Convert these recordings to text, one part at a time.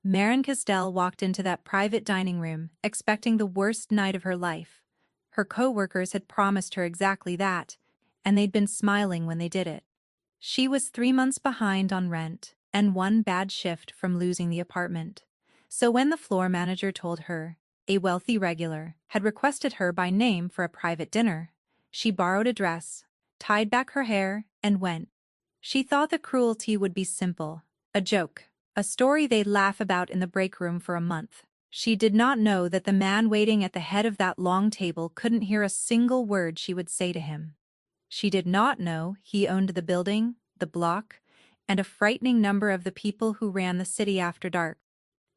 Marin Castell walked into that private dining room, expecting the worst night of her life. Her co-workers had promised her exactly that, and they'd been smiling when they did it. She was 3 months behind on rent, and one bad shift from losing the apartment. So when the floor manager told her, a wealthy regular, had requested her by name for a private dinner, she borrowed a dress, tied back her hair, and went. She thought the cruelty would be simple, a joke, a story they'd laugh about in the break room for a month. She did not know that the man waiting at the head of that long table couldn't hear a single word she would say to him. She did not know he owned the building, the block, and a frightening number of the people who ran the city after dark.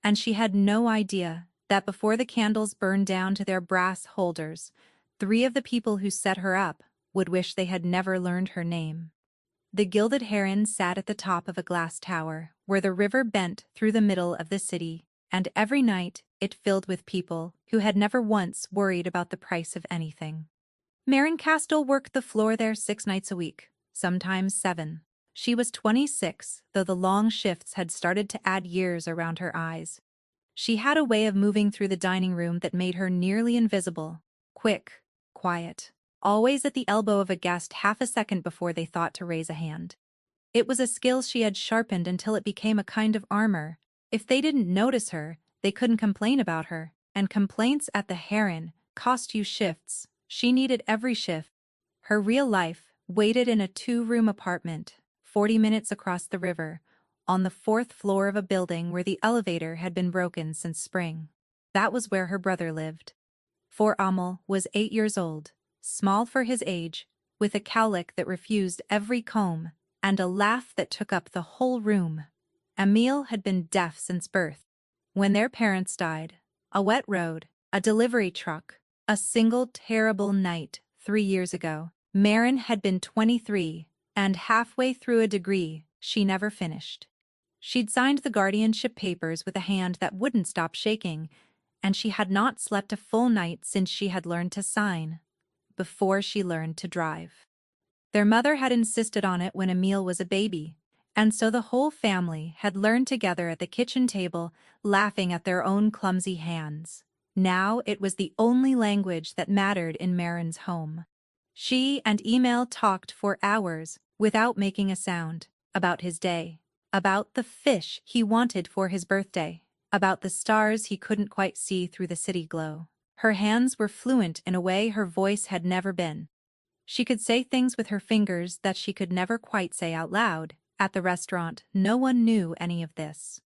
And she had no idea that before the candles burned down to their brass holders, 3 of the people who set her up would wish they had never learned her name. The Gilded Heron sat at the top of a glass tower, where the river bent through the middle of the city, and every night it filled with people who had never once worried about the price of anything. Marin Castell worked the floor there 6 nights a week, sometimes 7. She was 26, though the long shifts had started to add years around her eyes. She had a way of moving through the dining room that made her nearly invisible, quick, quiet, always at the elbow of a guest half a second before they thought to raise a hand. It was a skill she had sharpened until it became a kind of armor. If they didn't notice her, they couldn't complain about her, and complaints at the Heron cost you shifts. She needed every shift. Her real life waited in a 2-room apartment, 40 minutes across the river, on the 4th floor of a building where the elevator had been broken since spring. That was where her brother lived. For Amel was 8 years old, small for his age, with a cowlick that refused every comb, and a laugh that took up the whole room. Emile had been deaf since birth. When their parents died, a wet road, a delivery truck, a single terrible night 3 years ago, Marin had been 23, and halfway through a degree she never finished. She'd signed the guardianship papers with a hand that wouldn't stop shaking, and she had not slept a full night since she had learned to sign, before she learned to drive. Their mother had insisted on it when Emile was a baby, and so the whole family had learned together at the kitchen table, laughing at their own clumsy hands. Now it was the only language that mattered in Marin's home. She and Emile talked for hours, without making a sound, about his day, about the fish he wanted for his birthday, about the stars he couldn't quite see through the city glow. Her hands were fluent in a way her voice had never been. She could say things with her fingers that she could never quite say out loud. At the restaurant, no one knew any of this.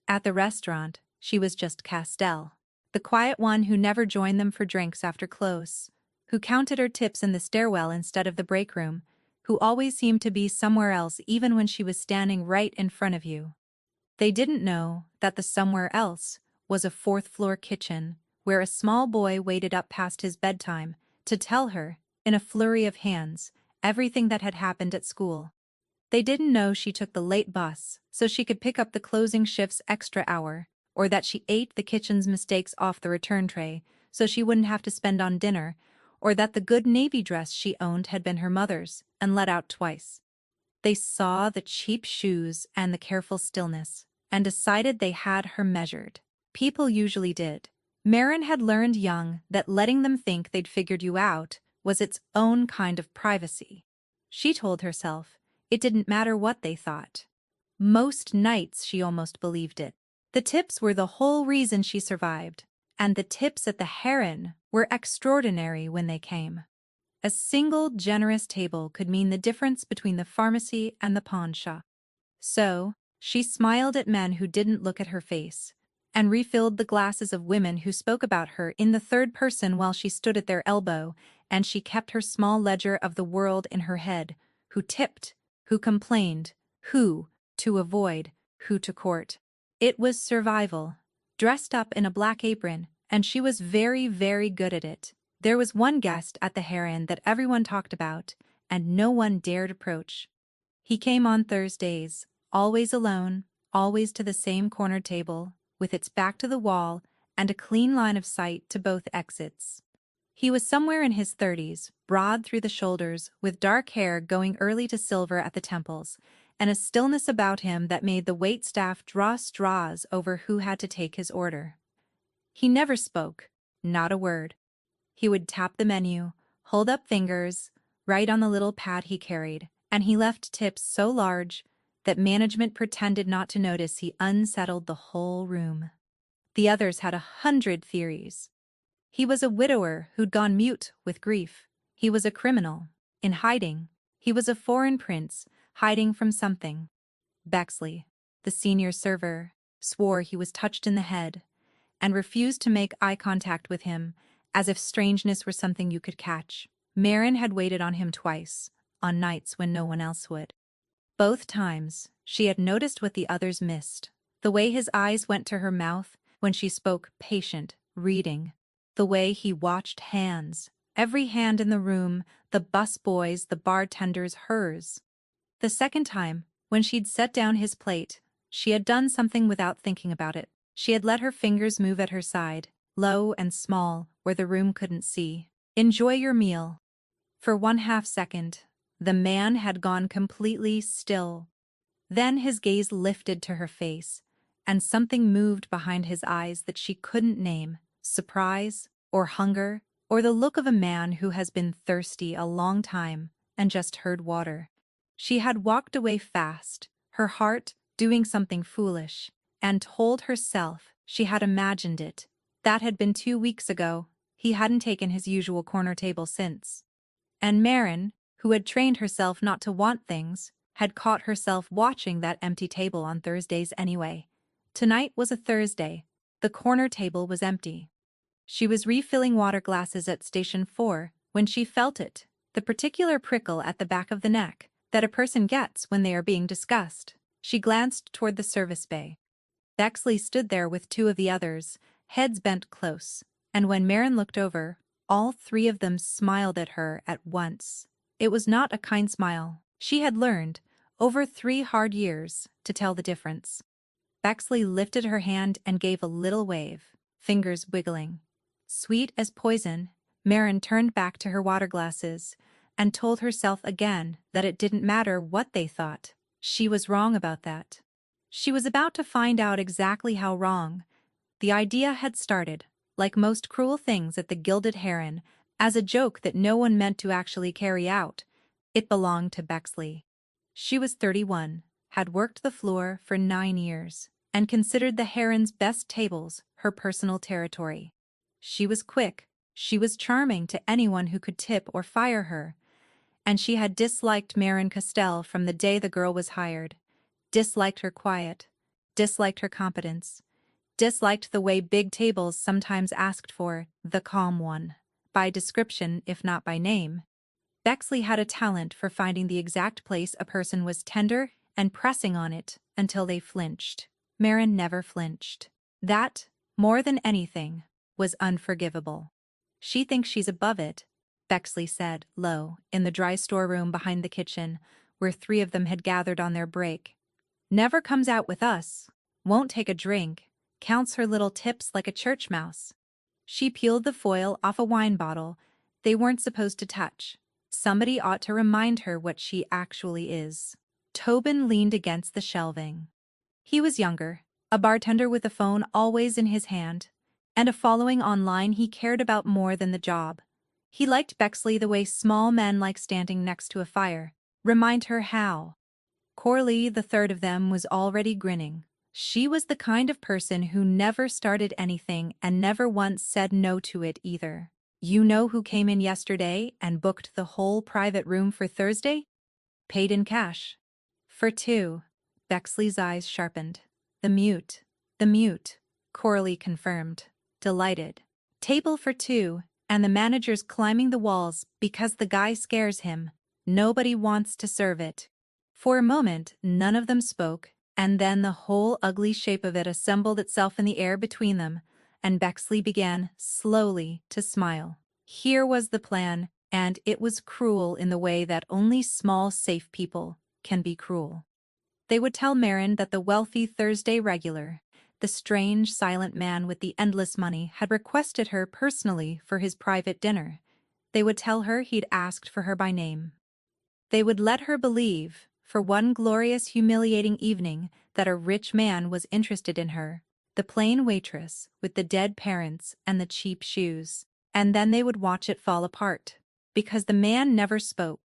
At the restaurant, she was just Castell, the quiet one who never joined them for drinks after close, who counted her tips in the stairwell instead of the break room, who always seemed to be somewhere else even when she was standing right in front of you. They didn't know that the somewhere else was a 4th-floor kitchen where a small boy waited up past his bedtime to tell her, in a flurry of hands, everything that had happened at school. They didn't know she took the late bus so she could pick up the closing shift's extra hour, or that she ate the kitchen's mistakes off the return tray so she wouldn't have to spend on dinner, or that the good navy dress she owned had been her mother's and let out twice. They saw the cheap shoes and the careful stillness, and decided they had her measured. People usually did. Marin had learned young that letting them think they'd figured you out was its own kind of privacy. She told herself it didn't matter what they thought. Most nights she almost believed it. The tips were the whole reason she survived, and the tips at the Heron were extraordinary when they came. A single generous table could mean the difference between the pharmacy and the pawn shop. So, she smiled at men who didn't look at her face, and refilled the glasses of women who spoke about her in the third person while she stood at their elbow, and she kept her small ledger of the world in her head, who tipped, who complained, who to avoid, who to court. It was survival, dressed up in a black apron, and she was very, very good at it. There was one guest at the Heron that everyone talked about, and no one dared approach. He came on Thursdays, always alone, always to the same corner table, with its back to the wall and a clean line of sight to both exits. He was somewhere in his 30s, broad through the shoulders, with dark hair going early to silver at the temples, and a stillness about him that made the waitstaff draw straws over who had to take his order. He never spoke, not a word. He would tap the menu, hold up fingers, write on the little pad he carried, and he left tips so large that management pretended not to notice. He unsettled the whole room. The others had 100 theories. He was a widower who'd gone mute with grief. He was a criminal, in hiding. He was a foreign prince, hiding from something. Bexley, the senior server, swore he was touched in the head and refused to make eye contact with him, as if strangeness were something you could catch. Marin had waited on him twice, on nights when no one else would. Both times, she had noticed what the others missed. The way his eyes went to her mouth when she spoke, patient, reading. The way he watched hands, every hand in the room, the busboys, the bartenders, hers. The second time, when she'd set down his plate, she had done something without thinking about it. She had let her fingers move at her side, low and small, where the room couldn't see. Enjoy your meal. For 1/2 second, the man had gone completely still. Then his gaze lifted to her face, and something moved behind his eyes that she couldn't name, surprise, or hunger, or the look of a man who has been thirsty a long time and just heard water. She had walked away fast, her heart doing something foolish, and told herself she had imagined it. That had been 2 weeks ago. He hadn't taken his usual corner table since. And Marin, who had trained herself not to want things, had caught herself watching that empty table on Thursdays anyway. Tonight was a Thursday. The corner table was empty. She was refilling water glasses at Station 4 when she felt it, the particular prickle at the back of the neck that a person gets when they are being discussed. She glanced toward the service bay. Bexley stood there with 2 of the others, heads bent close, and when Marin looked over, all 3 of them smiled at her at once. It was not a kind smile. She had learned, over 3 hard years, to tell the difference. Bexley lifted her hand and gave a little wave, fingers wiggling. Sweet as poison, Marin turned back to her water glasses and told herself again that it didn't matter what they thought. She was wrong about that. She was about to find out exactly how wrong. The idea had started, like most cruel things at the Gilded Heron, as a joke that no one meant to actually carry out. It belonged to Bexley. She was 31, had worked the floor for 9 years, and considered the Heron's best tables her personal territory. She was quick, she was charming to anyone who could tip or fire her, and she had disliked Marin Castell from the day the girl was hired. Disliked her quiet, disliked her competence, disliked the way big tables sometimes asked for the calm one, by description if not by name. Bexley had a talent for finding the exact place a person was tender and pressing on it until they flinched. Marin never flinched. That, more than anything, was unforgivable. She thinks she's above it, Bexley said, low, in the dry storeroom behind the kitchen, where 3 of them had gathered on their break. Never comes out with us, won't take a drink, counts her little tips like a church mouse. She peeled the foil off a wine bottle they weren't supposed to touch. Somebody ought to remind her what she actually is. Tobin leaned against the shelving. He was younger, a bartender with a phone always in his hand, and a following online he cared about more than the job. He liked Bexley the way small men like standing next to a fire. Remind her how. Corley, the third of them, was already grinning. She was the kind of person who never started anything and never once said no to it either. You know who came in yesterday and booked the whole private room for Thursday? Paid in cash. For 2. Bexley's eyes sharpened. The mute, Corley confirmed, delighted. Table for 2, and the manager's climbing the walls because the guy scares him. Nobody wants to serve it. For a moment, none of them spoke, and then the whole ugly shape of it assembled itself in the air between them, and Bexley began, slowly, to smile. Here was the plan, and it was cruel in the way that only small, safe people can be cruel. They would tell Marin that the wealthy Thursday regular, the strange, silent man with the endless money, had requested her personally for his private dinner. They would tell her he'd asked for her by name. They would let her believe, for one glorious humiliating evening that a rich man was interested in her. The plain waitress, with the dead parents and the cheap shoes. And then they would watch it fall apart. Because the man never spoke.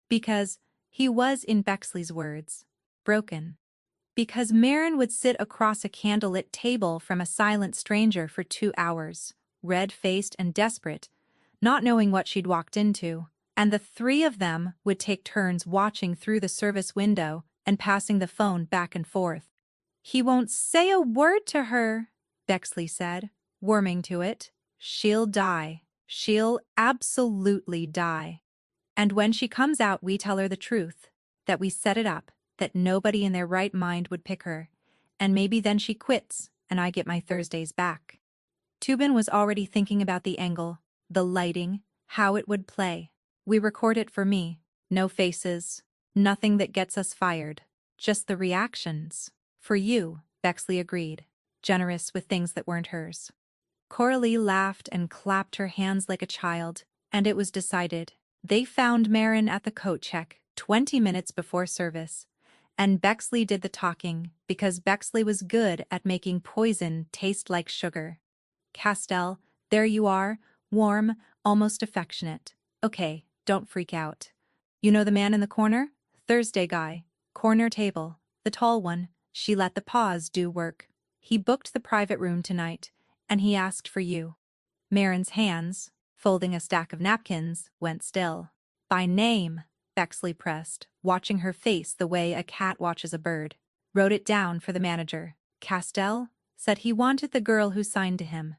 Because he was, in Bexley's words, broken. Because Marin would sit across a candlelit table from a silent stranger for 2 hours, red-faced and desperate, not knowing what she'd walked into, and the three of them would take turns watching through the service window and passing the phone back and forth. "He won't say a word to her," Bexley said, warming to it. "She'll die. She'll absolutely die. And when she comes out we tell her the truth, that we set it up, that nobody in their right mind would pick her, and maybe then she quits and I get my Thursdays back." Tubin was already thinking about the angle, the lighting, how it would play. "We record it for me. No faces. Nothing that gets us fired. Just the reactions." "For you," Bexley agreed, generous with things that weren't hers. Coralie laughed and clapped her hands like a child, and it was decided. They found Marin at the coat check 20 minutes before service, and Bexley did the talking because Bexley was good at making poison taste like sugar. "Castell, there you are, warm, almost affectionate. Okay, don't freak out. You know the man in the corner? Thursday guy. Corner table. The tall one." She let the pause do work. "He booked the private room tonight, and he asked for you." Marin's hands, folding a stack of napkins, went still. "By name," Bexley pressed, watching her face the way a cat watches a bird. "Wrote it down for the manager. Castell said he wanted the girl who signed to him."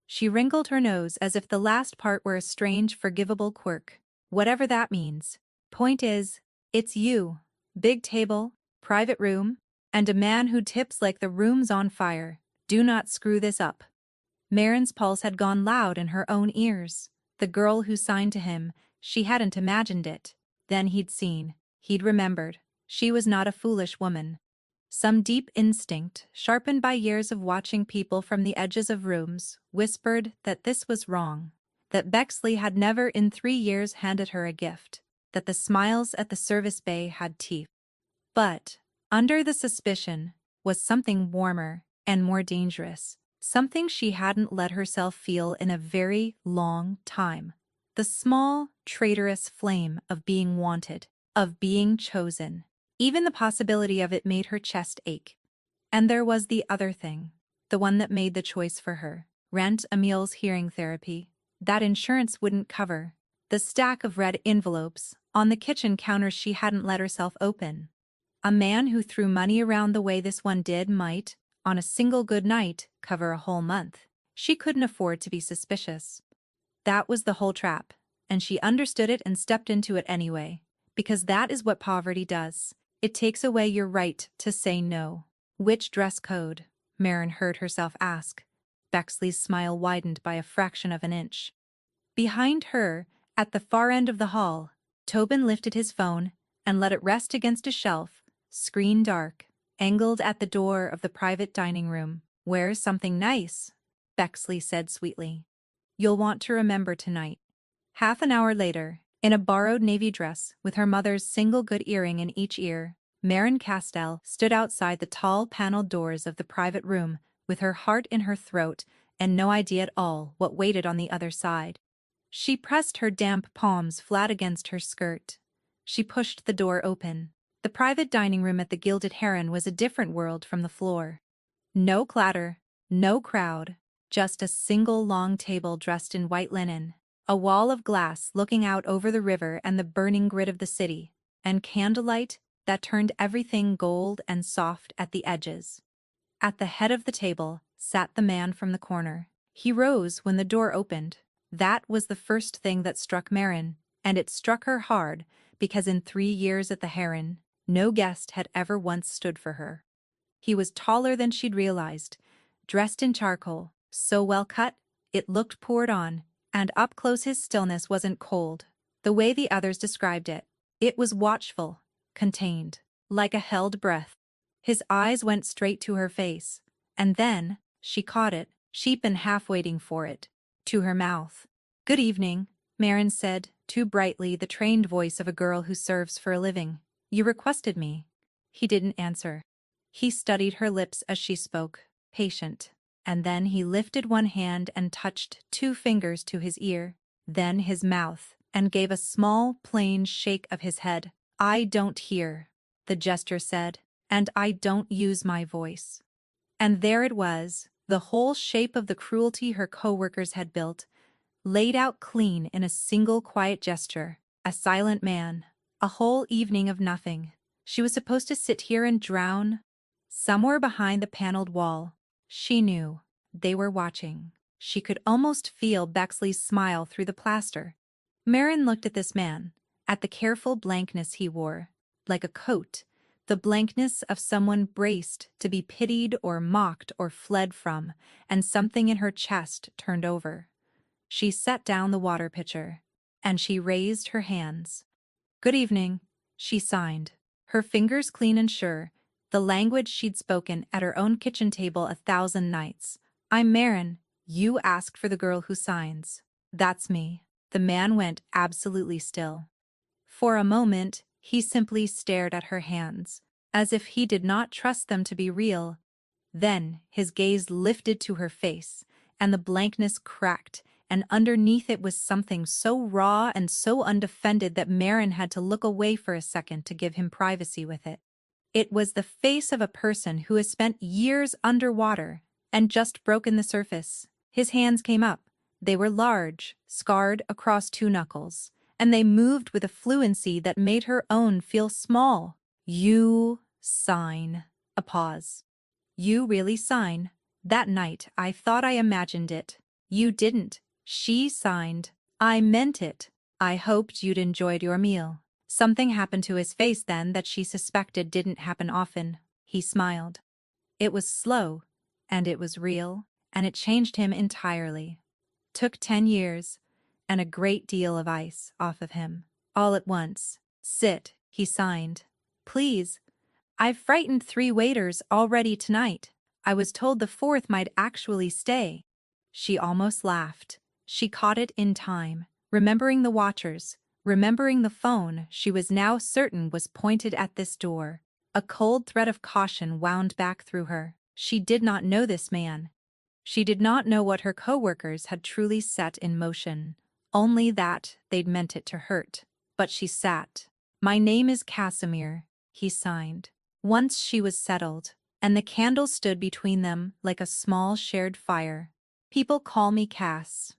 She wrinkled her nose as if the last part were a strange, forgivable quirk. "Whatever that means. Point is, it's you. Big table, private room, and a man who tips like the room's on fire. Do not screw this up." Marin's pulse had gone loud in her own ears. The girl who signed to him, she hadn't imagined it. Then he'd seen. He'd remembered. She was not a foolish woman. Some deep instinct, sharpened by years of watching people from the edges of rooms, whispered that this was wrong. That Bexley had never in 3 years handed her a gift. That the smiles at the service bay had teeth. But under the suspicion was something warmer and more dangerous, something she hadn't let herself feel in a very long time. The small, traitorous flame of being wanted, of being chosen. Even the possibility of it made her chest ache. And there was the other thing, the one that made the choice for her. Rent, Emil's hearing therapy. That insurance wouldn't cover. The stack of red envelopes on the kitchen counter she hadn't let herself open. A man who threw money around the way this one did might, on a single good night, cover a whole month. She couldn't afford to be suspicious. That was the whole trap, and she understood it and stepped into it anyway. Because that is what poverty does. It takes away your right to say no. "Which dress code?" Marin heard herself ask. Bexley's smile widened by a fraction of an inch. Behind her, at the far end of the hall, Tobin lifted his phone and let it rest against a shelf, screen dark, angled at the door of the private dining room. "Wear something nice," Bexley said sweetly. "You'll want to remember tonight." Half an hour later, in a borrowed navy dress with her mother's single good earring in each ear, Marin Castell stood outside the tall paneled doors of the private room with her heart in her throat and no idea at all what waited on the other side. She pressed her damp palms flat against her skirt. She pushed the door open. The private dining room at the Gilded Heron was a different world from the floor. No clatter, no crowd, just a single long table dressed in white linen, a wall of glass looking out over the river and the burning grid of the city, and candlelight that turned everything gold and soft at the edges. At the head of the table sat the man from the corner. He rose when the door opened. That was the first thing that struck Marin, and it struck her hard because in 3 years at the Heron, no guest had ever once stood for her. He was taller than she'd realized, dressed in charcoal, so well cut, it looked poured on, and up close his stillness wasn't cold, the way the others described it. It was watchful, contained, like a held breath. His eyes went straight to her face, and then, she caught it, sheep and half waiting for it, to her mouth. "Good evening," Marin said, too brightly the trained voice of a girl who serves for a living. You requested me. He didn't answer. He studied her lips as she spoke, patient. And then he lifted one hand and touched 2 fingers to his ear, then his mouth, and gave a small, plain shake of his head. I don't hear, the gesture said, and I don't use my voice. And there it was, the whole shape of the cruelty her co-workers had built, laid out clean in a single quiet gesture. A silent man. A whole evening of nothing. She was supposed to sit here and drown. Somewhere behind the paneled wall. She knew. They were watching. She could almost feel Bexley's smile through the plaster. Marin looked at this man, at the careful blankness he wore, like a coat, the blankness of someone braced to be pitied or mocked or fled from, and something in her chest turned over. She set down the water pitcher, and she raised her hands. Good evening, she signed, her fingers clean and sure, the language she'd spoken at her own kitchen table 1,000 nights. I'm Marin. You asked for the girl who signs. That's me. The man went absolutely still. For a moment, he simply stared at her hands, as if he did not trust them to be real. Then his gaze lifted to her face, and the blankness cracked, and underneath it was something so raw and so undefended that Marin had to look away for a second to give him privacy with it. It was the face of a person who has spent years underwater and just broken the surface. His hands came up. They were large, scarred across 2 knuckles, and they moved with a fluency that made her own feel small. You sign. A pause. You really sign. That night I thought I imagined it. You didn't. She signed. I meant it. I hoped you'd enjoyed your meal. Something happened to his face then that she suspected didn't happen often. He smiled. It was slow, and it was real, and it changed him entirely. Took 10 years, and a great deal of ice off of him. All at once. Sit, he signed. Please. I've frightened 3 waiters already tonight. I was told the 4th might actually stay. She almost laughed. She caught it in time, remembering the watchers, remembering the phone she was now certain was pointed at this door. A cold thread of caution wound back through her. She did not know this man. She did not know what her co-workers had truly set in motion, only that they'd meant it to hurt. But she sat. My name is Casimir, he signed. Once she was settled, and the candle stood between them like a small shared fire. People call me Cass.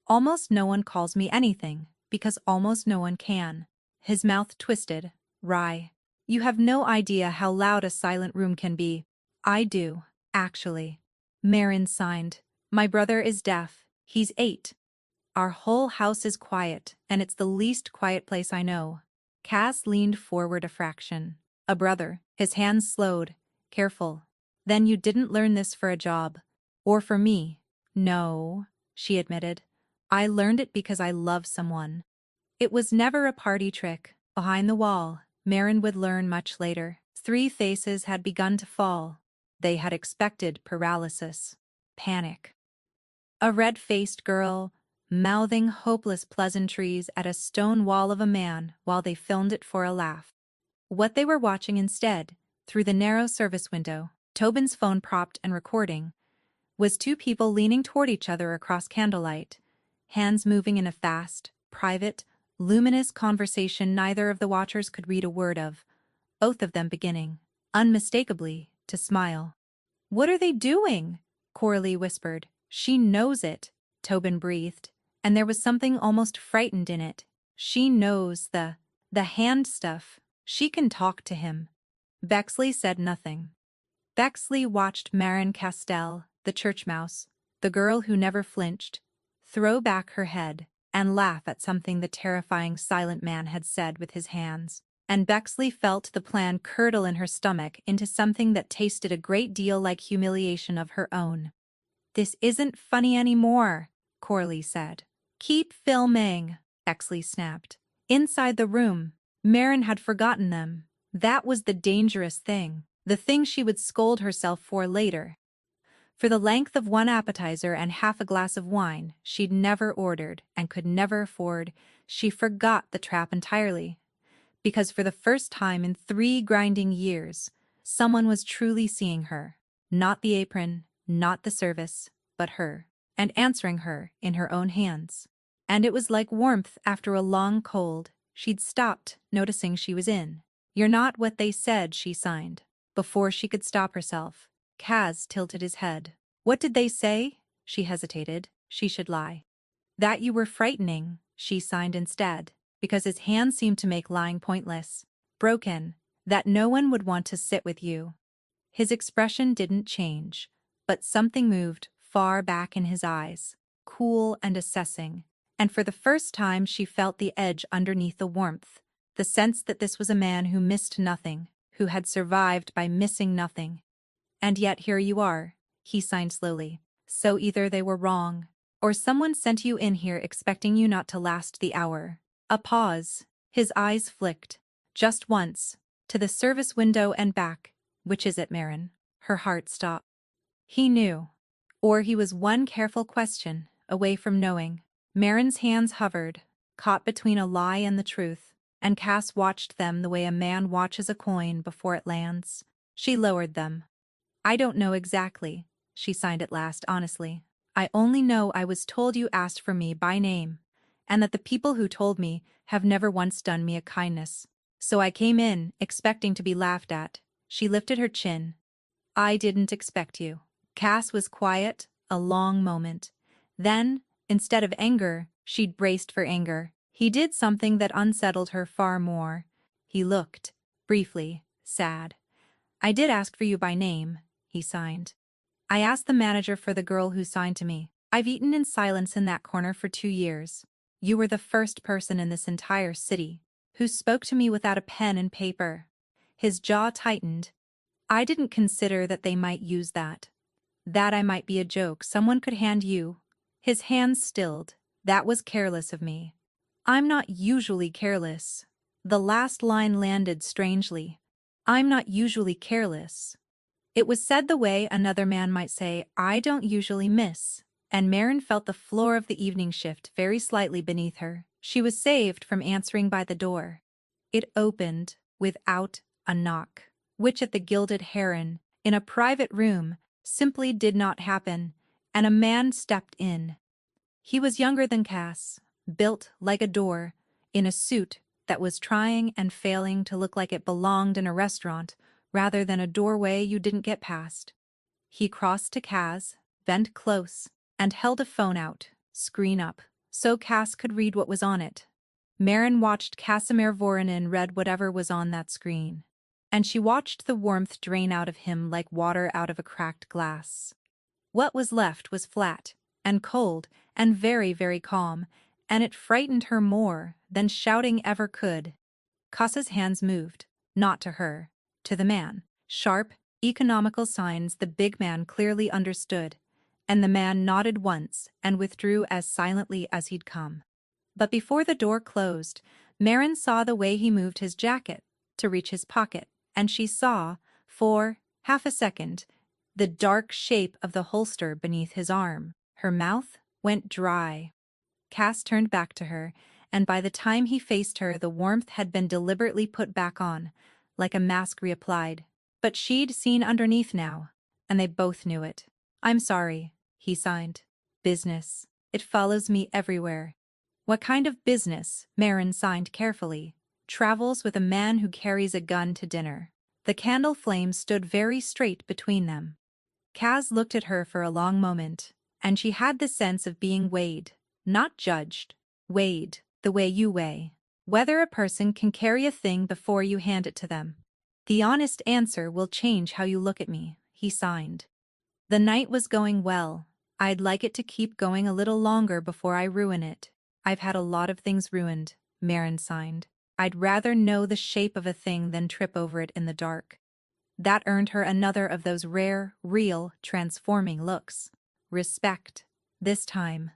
Almost no one calls me anything, because almost no one can. His mouth twisted. Wry. You have no idea how loud a silent room can be. I do, actually. Marin signed. My brother is deaf. He's 8. Our whole house is quiet, and it's the least quiet place I know. Cass leaned forward a fraction. A brother. His hands slowed. Careful. Then you didn't learn this for a job. Or for me. No, she admitted. I learned it because I love someone. It was never a party trick. Behind the wall, Marin would learn much later. 3 faces had begun to fall. They had expected paralysis. Panic. A red-faced girl, mouthing hopeless pleasantries at a stone wall of a man while they filmed it for a laugh. What they were watching instead, through the narrow service window, Tobin's phone propped and recording, was 2 people leaning toward each other across candlelight, hands moving in a fast, private, luminous conversation neither of the watchers could read a word of, both of them beginning, unmistakably, to smile. What are they doing? Coralie whispered. She knows it, Tobin breathed, and there was something almost frightened in it. She knows the hand stuff. She can talk to him. Bexley said nothing. Bexley watched Marin Castell, the church mouse, the girl who never flinched, throw back her head and laugh at something the terrifying silent man had said with his hands. And Bexley felt the plan curdle in her stomach into something that tasted a great deal like humiliation of her own. This isn't funny anymore, Coralie said. Keep filming, Bexley snapped. Inside the room, Marin had forgotten them. That was the dangerous thing, the thing she would scold herself for later. For the length of 1 appetizer and half a glass of wine she'd never ordered and could never afford, she forgot the trap entirely. because for the first time in 3 grinding years, someone was truly seeing her. Not the apron, not the service, but her. And answering her in her own hands. And it was like warmth after a long cold. She'd stopped, noticing she was in. "You're not what they said," she signed. Before she could stop herself, Kaz tilted his head. "What did they say?" She hesitated. She should lie. "That you were frightening," she signed instead, because his hand seemed to make lying pointless. "Broken. That no one would want to sit with you." His expression didn't change, but something moved far back in his eyes, cool and assessing, and for the first time she felt the edge underneath the warmth, the sense that this was a man who missed nothing, who had survived by missing nothing. "And yet here you are," he signed slowly. "So either they were wrong, or someone sent you in here expecting you not to last the hour." A pause. His eyes flicked, just once, to the service window and back. "Which is it, Marin?" Her heart stopped. He knew. Or he was one careful question away from knowing. Marin's hands hovered, caught between a lie and the truth, and Cass watched them the way a man watches a coin before it lands. She lowered them. "I don't know exactly," she signed at last honestly. "I only know I was told you asked for me by name, and that the people who told me have never once done me a kindness. So I came in, expecting to be laughed at." She lifted her chin. "I didn't expect you." Cass was quiet, a long moment. Then, instead of anger, she'd braced for anger. He did something that unsettled her far more. He looked, briefly, sad. "I did ask for you by name," he signed. "I asked the manager for the girl who signed to me. I've eaten in silence in that corner for 2 years. You were the first person in this entire city who spoke to me without a pen and paper." His jaw tightened. "I didn't consider that they might use that. That I might be a joke someone could hand you." His hands stilled. "That was careless of me." "I'm not usually careless." The last line landed strangely. "I'm not usually careless." It was said the way another man might say, "I don't usually miss," and Marin felt the floor of the evening shift very slightly beneath her. She was saved from answering by the door. It opened without a knock, which at the Gilded Heron, in a private room, simply did not happen, and a man stepped in. He was younger than Cass, built like a door, in a suit that was trying and failing to look like it belonged in a restaurant rather than a doorway you didn't get past. He crossed to Cass, bent close, and held a phone out, screen up, so Cass could read what was on it. Marin watched Casimir Voronin read whatever was on that screen, and she watched the warmth drain out of him like water out of a cracked glass. What was left was flat, and cold, and very, very calm, and it frightened her more than shouting ever could. Cass's hands moved, not to her, to the man. Sharp, economical signs the big man clearly understood, and the man nodded once and withdrew as silently as he'd come. But before the door closed, Marin saw the way he moved his jacket to reach his pocket, and she saw, for half a second, the dark shape of the holster beneath his arm. Her mouth went dry. Cass turned back to her, and by the time he faced her the warmth had been deliberately put back on, like a mask reapplied. But she'd seen underneath now, and they both knew it. "I'm sorry," he signed. "Business. It follows me everywhere." "What kind of business?" Marin signed carefully. "Travels with a man who carries a gun to dinner." The candle flame stood very straight between them. Kaz looked at her for a long moment, and she had the sense of being weighed, not judged, weighed, the way you weigh whether a person can carry a thing before you hand it to them. "The honest answer will change how you look at me," he signed. "The night was going well. I'd like it to keep going a little longer before I ruin it." "I've had a lot of things ruined," Marin signed. "I'd rather know the shape of a thing than trip over it in the dark." That earned her another of those rare, real, transforming looks. Respect. This time.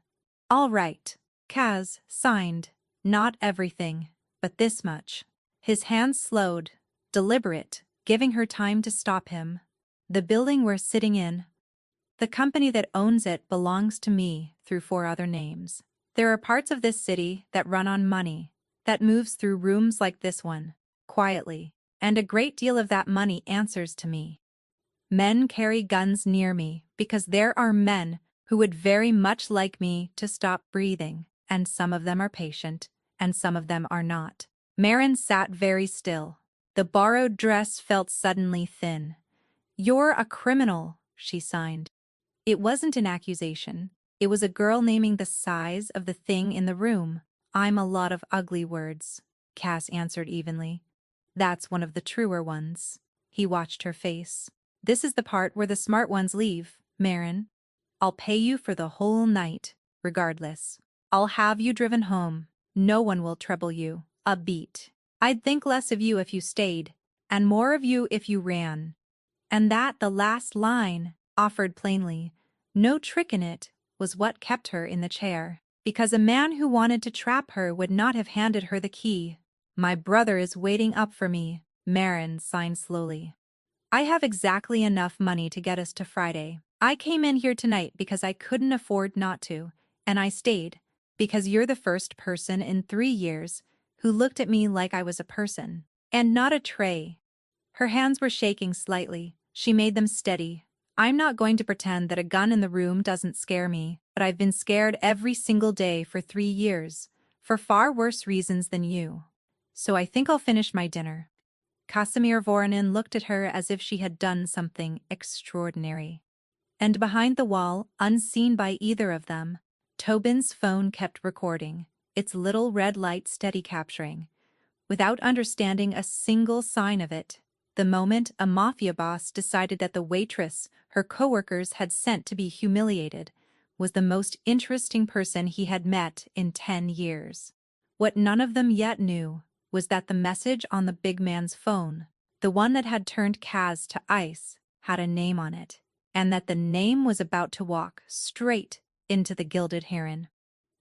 "All right." Kaz signed. "Not everything, but this much." His hands slowed, deliberate, giving her time to stop him. "The building we're sitting in, the company that owns it belongs to me through 4 other names. There are parts of this city that run on money. that moves through rooms like this one, quietly, and a great deal of that money answers to me. Men carry guns near me because there are men who would very much like me to stop breathing, and some of them are patient, and some of them are not. Marin sat very still. The borrowed dress felt suddenly thin. "You're a criminal," she signed. It wasn't an accusation. It was a girl naming the size of the thing in the room. "I'm a lot of ugly words," Cass answered evenly. "That's one of the truer ones." He watched her face. "This is the part where the smart ones leave, Marin. I'll pay you for the whole night, regardless. I'll have you driven home. No one will trouble you a beat. I'd think less of you if you stayed, and more of you if you ran." And that the last line, offered plainly, no trick in it, was what kept her in the chair. Because a man who wanted to trap her would not have handed her the key. "My brother is waiting up for me," Marin signed slowly. "I have exactly enough money to get us to Friday. I came in here tonight because I couldn't afford not to, and I stayed, because you're the first person in 3 years who looked at me like I was a person, and not a tray." Her hands were shaking slightly. She made them steady. "I'm not going to pretend that a gun in the room doesn't scare me, but I've been scared every single day for 3 years, for far worse reasons than you. So I think I'll finish my dinner." Casimir Voronin looked at her as if she had done something extraordinary. And behind the wall, unseen by either of them, Tobin's phone kept recording, its little red light steady capturing, without understanding a single sign of it, the moment a Mafia boss decided that the waitress her coworkers had sent to be humiliated was the most interesting person he had met in 10 years. What none of them yet knew was that the message on the big man's phone, the one that had turned Kaz to ice, had a name on it, and that the name was about to walk straight into the Gilded Heron.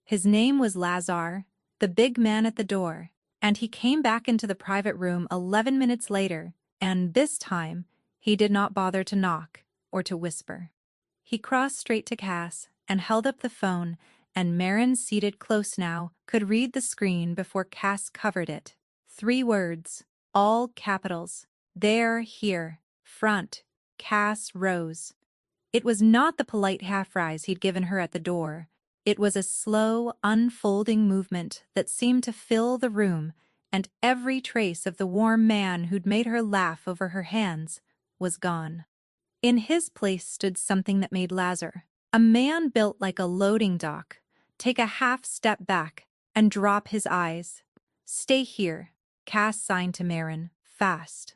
His name was Lazar, the big man at the door, and he came back into the private room 11 minutes later, and this time he did not bother to knock or to whisper. He crossed straight to Cass and held up the phone, and Marin, seated close now, could read the screen before Cass covered it. 3 words, all capitals. "There, here, front, Cass Rose." It was not the polite half-rise he'd given her at the door. It was a slow, unfolding movement that seemed to fill the room, and every trace of the warm man who'd made her laugh over her hands was gone. In his place stood something that made Lazar, a man built like a loading dock, take a half step back and drop his eyes. "Stay here," Cass signed to Marin, "fast.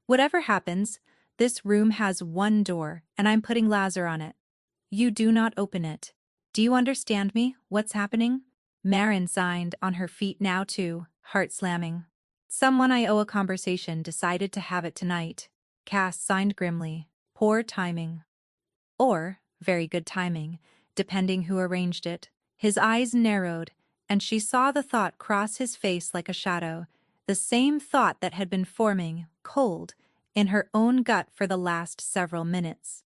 Whatever happens, this room has 1 door, and I'm putting Lazar on it. You do not open it. Do you understand me? What's happening?" Marin signed, on her feet now too, heart slamming. "Someone I owe a conversation decided to have it tonight." Cass signed grimly. "Poor timing." Or very good timing, depending who arranged it. His eyes narrowed, and she saw the thought cross his face like a shadow, the same thought that had been forming, cold, in her own gut for the last several minutes.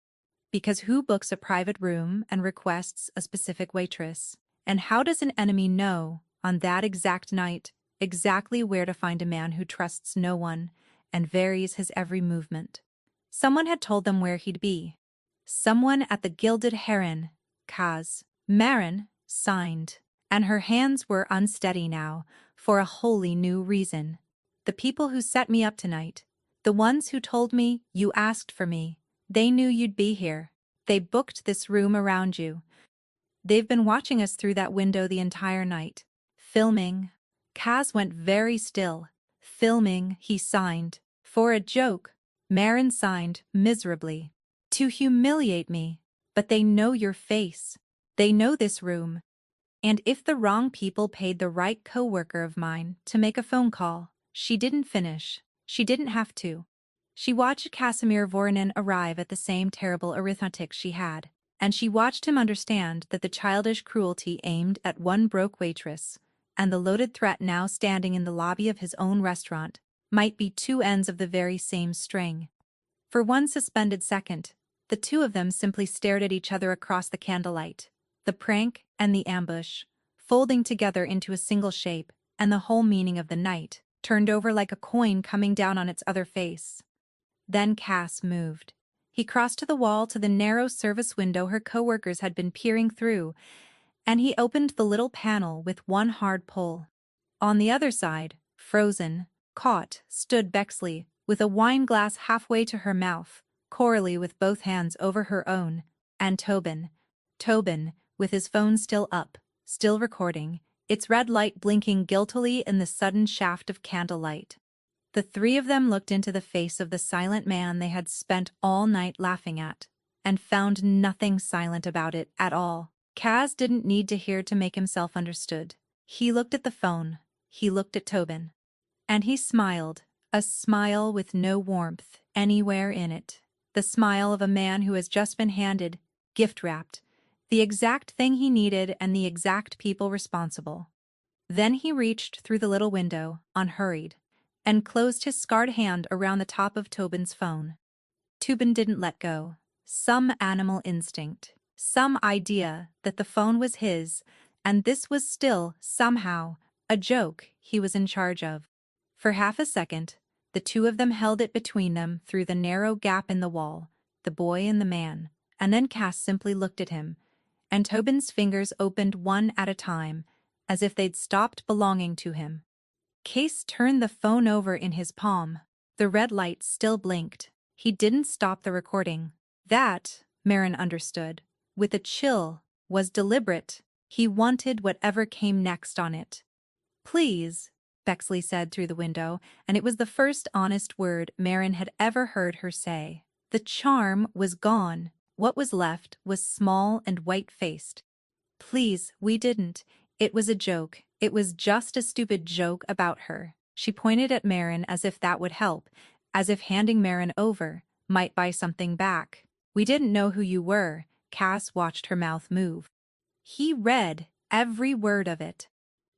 Because who books a private room and requests a specific waitress? And how does an enemy know, on that exact night, exactly where to find a man who trusts no one and varies his every movement? Someone had told them where he'd be. Someone at the Gilded Heron, Kaz. Marin signed, and her hands were unsteady now, for a wholly new reason. "The people who set me up tonight, the ones who told me you asked for me, they knew you'd be here. They booked this room around you. They've been watching us through that window the entire night. Filming." Kaz went very still. "Filming," he signed. "For a joke." Marin signed, miserably. "To humiliate me. But they know your face. They know this room. And if the wrong people paid the right coworker of mine to make a phone call." She didn't finish. She didn't have to. She watched Casimir Voronin arrive at the same terrible arithmetic she had, and she watched him understand that the childish cruelty aimed at one broke waitress, and the loaded threat now standing in the lobby of his own restaurant, might be 2 ends of the very same string. For one suspended second, the two of them simply stared at each other across the candlelight, the prank and the ambush, folding together into a single shape, and the whole meaning of the night turned over like a coin coming down on its other face. Then Cass moved. He crossed to the wall to the narrow service window her coworkers had been peering through, and he opened the little panel with one hard pull. On the other side, frozen, caught, stood Bexley, with a wine glass halfway to her mouth, Coralie with both hands over her own, and Tobin. Tobin, with his phone still up, still recording, its red light blinking guiltily in the sudden shaft of candlelight. The three of them looked into the face of the silent man they had spent all night laughing at, and found nothing silent about it at all. Kaz didn't need to hear to make himself understood. He looked at the phone, he looked at Tobin. And he smiled, a smile with no warmth anywhere in it. The smile of a man who has just been handed, gift-wrapped, the exact thing he needed and the exact people responsible. Then he reached through the little window, unhurried, and closed his scarred hand around the top of Tobin's phone. Tobin didn't let go. Some animal instinct, some idea that the phone was his, and this was still, somehow, a joke he was in charge of. For half a second, the two of them held it between them through the narrow gap in the wall, the boy and the man, and then Cass simply looked at him, and Tobin's fingers opened one at a time, as if they'd stopped belonging to him. Case turned the phone over in his palm. The red light still blinked. He didn't stop the recording. That, Marin understood, with a chill, was deliberate. He wanted whatever came next on it. "Please," Bexley said through the window, and it was the first honest word Marin had ever heard her say. The charm was gone. What was left was small and white-faced. "Please, we didn't. It was a joke. It was just a stupid joke about her." She pointed at Marin as if that would help, as if handing Marin over might buy something back. "We didn't know who you were." Cass watched her mouth move. He read every word of it.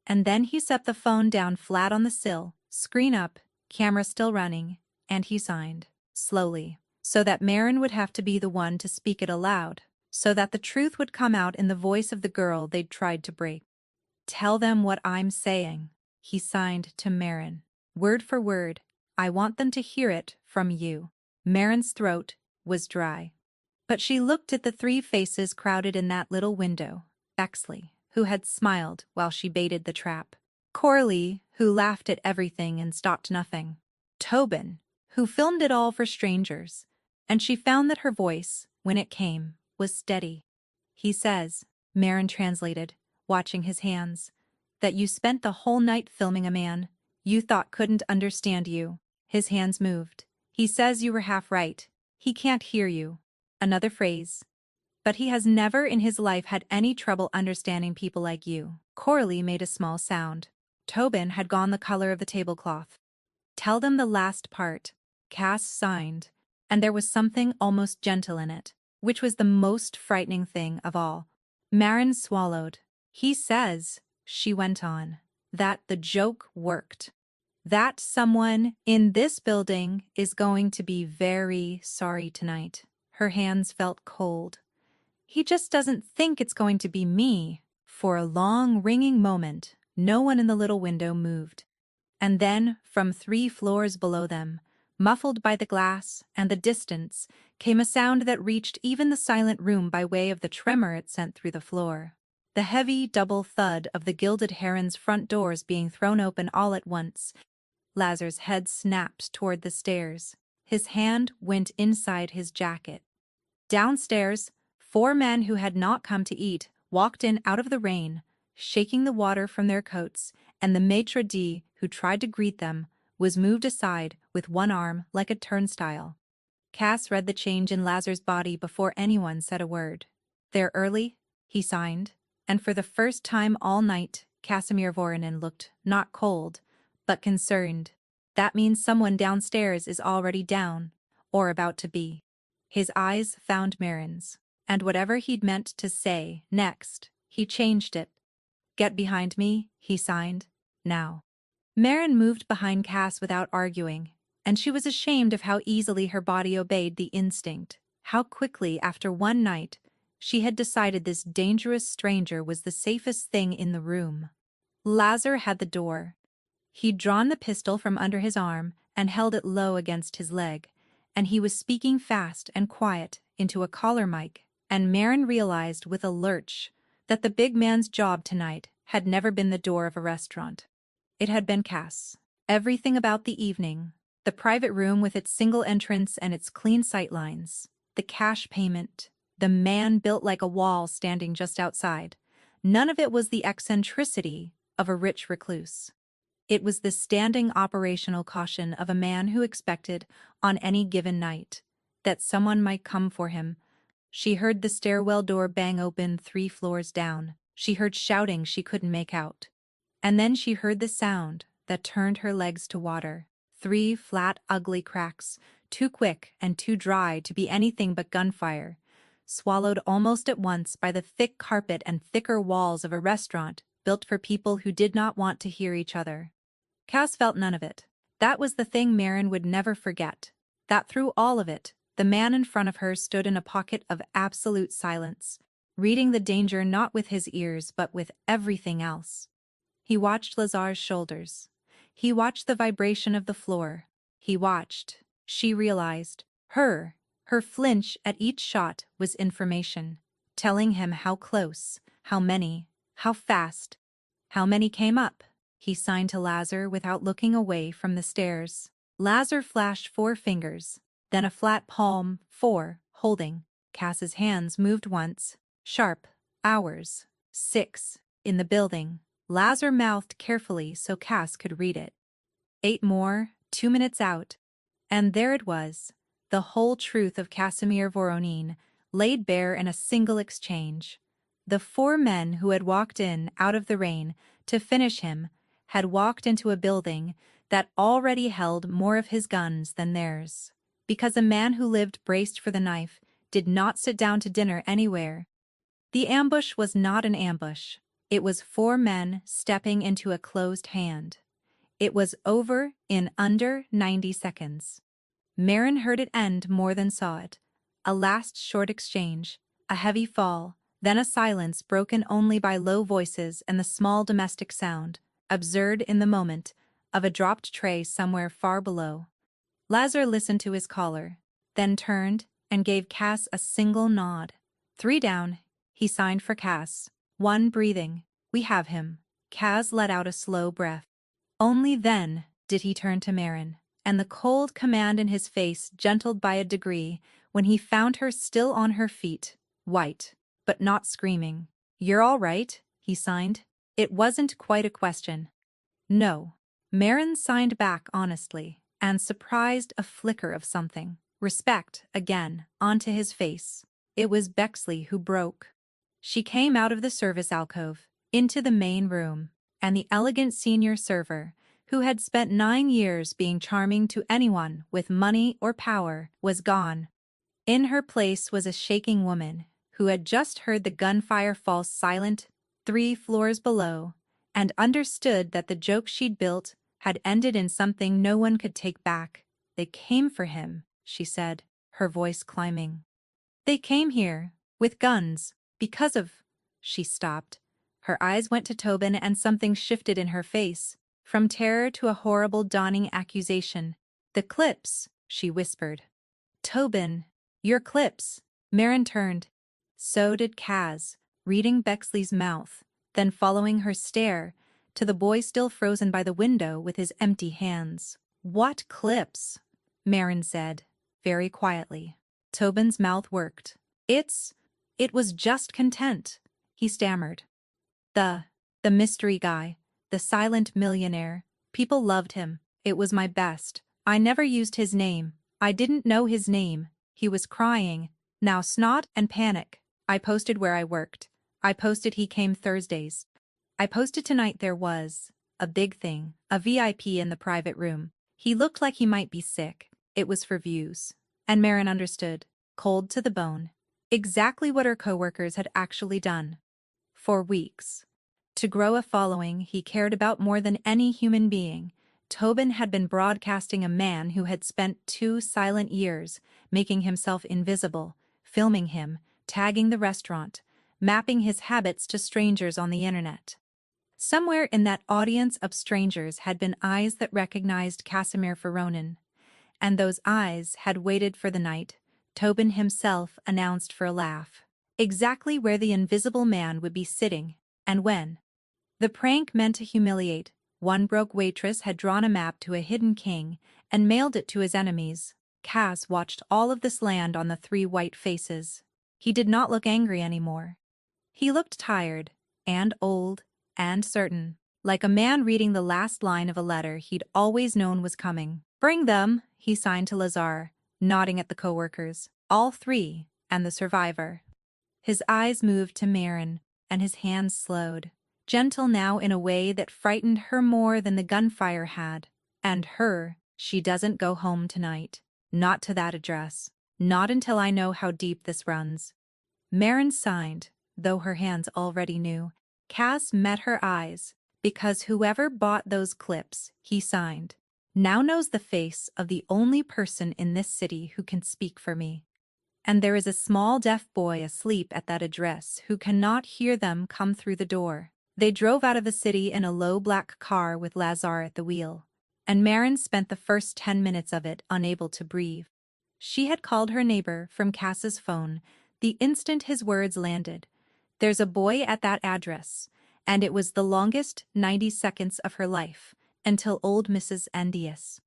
And then he set the phone down flat on the sill, screen up, camera still running, and he signed, slowly, so that Marin would have to be the one to speak it aloud, so that the truth would come out in the voice of the girl they'd tried to break. "Tell them what I'm saying," he signed to Marin. "Word for word. I want them to hear it from you." Marin's throat was dry. But she looked at the three faces crowded in that little window. Bexley, who had smiled while she baited the trap. Coralie, who laughed at everything and stopped nothing. Tobin, who filmed it all for strangers. And she found that her voice, when it came, was steady. "He says," Marin translated, watching his hands, "that you spent the whole night filming a man you thought couldn't understand you." His hands moved. "He says you were half right. He can't hear you." Another phrase. "But he has never in his life had any trouble understanding people like you." Coralie made a small sound. Tobin had gone the color of the tablecloth. "Tell them the last part." Cass signed, and there was something almost gentle in it, which was the most frightening thing of all. Marin swallowed. "He says," she went on, "that the joke worked. That someone in this building is going to be very sorry tonight." Her hands felt cold. "He just doesn't think it's going to be me." For a long, ringing moment, no one in the little window moved. And then, from 3 floors below them, muffled by the glass and the distance, came a sound that reached even the silent room by way of the tremor it sent through the floor. The heavy double thud of the Gilded Heron's front doors being thrown open all at once. Lazar's head snapped toward the stairs. His hand went inside his jacket. Downstairs, 4 men who had not come to eat walked in out of the rain, shaking the water from their coats, and the maitre d', who tried to greet them, was moved aside with one arm like a turnstile. Cass read the change in Lazar's body before anyone said a word. "They're early," he signed, and for the first time all night, Casimir Voronin looked not cold, but concerned. "That means someone downstairs is already down, or about to be." His eyes found Marin's, and whatever he'd meant to say next, he changed it. "Get behind me," he signed. "Now." Marin moved behind Cass without arguing, and she was ashamed of how easily her body obeyed the instinct, how quickly, after one night, she had decided this dangerous stranger was the safest thing in the room. Lazar had the door. He'd drawn the pistol from under his arm and held it low against his leg, and he was speaking fast and quiet into a collar mic, and Marin realized with a lurch that the big man's job tonight had never been the door of a restaurant. It had been Cass. Everything about the evening, the private room with its single entrance and its clean sightlines, the cash payment, the man built like a wall standing just outside, none of it was the eccentricity of a rich recluse. It was the standing operational caution of a man who expected, on any given night, that someone might come for him. She heard the stairwell door bang open 3 floors down. She heard shouting she couldn't make out. And then she heard the sound that turned her legs to water. 3 flat, ugly cracks, too quick and too dry to be anything but gunfire, swallowed almost at once by the thick carpet and thicker walls of a restaurant built for people who did not want to hear each other. Cass felt none of it. That was the thing Marin would never forget. That through all of it, the man in front of her stood in a pocket of absolute silence, reading the danger not with his ears but with everything else. He watched Lazar's shoulders. He watched the vibration of the floor. He watched. She realized. Her flinch at each shot was information, telling him how close, how many, how fast. How many came up? He signed to Lazar without looking away from the stairs. Lazar flashed 4 fingers, then a flat palm, 4, holding. Cass's hands moved once. Sharp. Hours. 6. In the building. Lazar mouthed carefully so Cass could read it. 8 more, 2 minutes out. And there it was. The whole truth of Casimir Voronin, laid bare in a single exchange. The 4 men who had walked in out of the rain to finish him had walked into a building that already held more of his guns than theirs. Because a man who lived braced for the knife did not sit down to dinner anywhere. The ambush was not an ambush. It was 4 men stepping into a closed hand. It was over in under 90 seconds. Marin heard it end more than saw it. A last short exchange, a heavy fall, then a silence broken only by low voices and the small domestic sound, absurd in the moment, of a dropped tray somewhere far below. Lazar listened to his caller, then turned and gave Cass a single nod. 3 down, he signed for Cass. 1 breathing. We have him. Cass let out a slow breath. Only then did he turn to Marin, and the cold command in his face gentled by a degree when he found her still on her feet, white, but not screaming. You're all right, he signed. It wasn't quite a question. No. Marin signed back honestly, and surprised a flicker of something. Respect, again, onto his face. It was Bexley who broke. She came out of the service alcove, into the main room, and the elegant senior server, who had spent 9 years being charming to anyone with money or power, was gone. In her place was a shaking woman, who had just heard the gunfire fall silent 3 floors below, and understood that the joke she'd built had ended in something no one could take back. They came for him, she said, her voice climbing. They came here, with guns, because of... She stopped. Her eyes went to Tobin and something shifted in her face, from terror to a horrible dawning accusation. The clips, she whispered. Tobin, your clips. Marin turned. So did Cass, reading Bexley's mouth, then following her stare, to the boy still frozen by the window with his empty hands. What clips? Marin said, very quietly. Tobin's mouth worked. It was just content, he stammered. The mystery guy, the silent millionaire. People loved him. It was my best. I never used his name. I didn't know his name. He was crying. Now snot and panic. I posted where I worked. I posted he came Thursdays. I posted tonight there was a big thing, a VIP in the private room. He looked like he might be sick. It was for views. And Marin understood, cold to the bone, exactly what her coworkers had actually done. For weeks. To grow a following he cared about more than any human being, Tobin had been broadcasting a man who had spent 2 silent years making himself invisible, filming him, tagging the restaurant, mapping his habits to strangers on the internet. Somewhere in that audience of strangers had been eyes that recognized Casimir for Ronan, and those eyes had waited for the night Tobin himself announced for a laugh. Exactly where the invisible man would be sitting, and when. The prank meant to humiliate. One broke waitress had drawn a map to a hidden king and mailed it to his enemies. Cass watched all of this land on the three white faces. He did not look angry anymore. He looked tired, and old, and certain, like a man reading the last line of a letter he'd always known was coming. "Bring them," he signed to Lazar, nodding at the coworkers. "All three, and the survivor." His eyes moved to Marin, and his hands slowed. Gentle now in a way that frightened her more than the gunfire had. "And her, she doesn't go home tonight. Not to that address. Not until I know how deep this runs." Marin signed, though her hands already knew. Cass met her eyes, because whoever bought those clips, he signed, now knows the face of the only person in this city who can speak for me. And there is a small deaf boy asleep at that address who cannot hear them come through the door. They drove out of the city in a low black car with Lazar at the wheel, and Marin spent the first 10 minutes of it unable to breathe. She had called her neighbor from Cass's phone the instant his words landed. "There's a boy at that address," and it was the longest 90 seconds of her life, until old Mrs. Endius.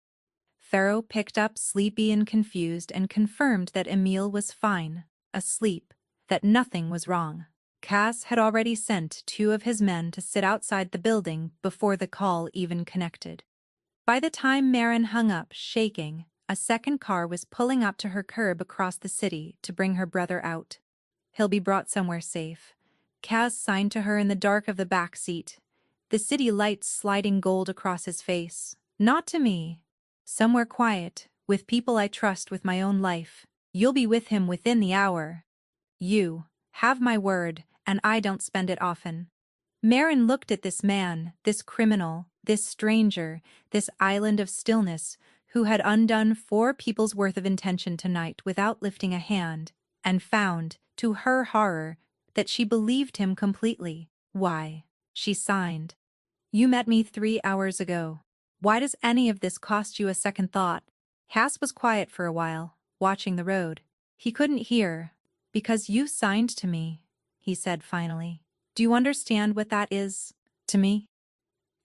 Pharaoh picked up sleepy and confused and confirmed that Emile was fine, asleep, that nothing was wrong. Cass had already sent 2 of his men to sit outside the building before the call even connected. By the time Marin hung up, shaking, a second car was pulling up to her curb across the city to bring her brother out. "He'll be brought somewhere safe." Cass signed to her in the dark of the back seat, the city lights sliding gold across his face. "Not to me. Somewhere quiet, with people I trust with my own life. You'll be with him within the hour. You have my word, and I don't spend it often." Marin looked at this man, this criminal, this stranger, this island of stillness, who had undone 4 people's worth of intention tonight without lifting a hand, and found, to her horror, that she believed him completely. "Why?" she signed. "You met me 3 hours ago. Why does any of this cost you a second thought?" Cass was quiet for a while, watching the road. He couldn't hear. "Because you signed to me," he said finally. "Do you understand what that is to me?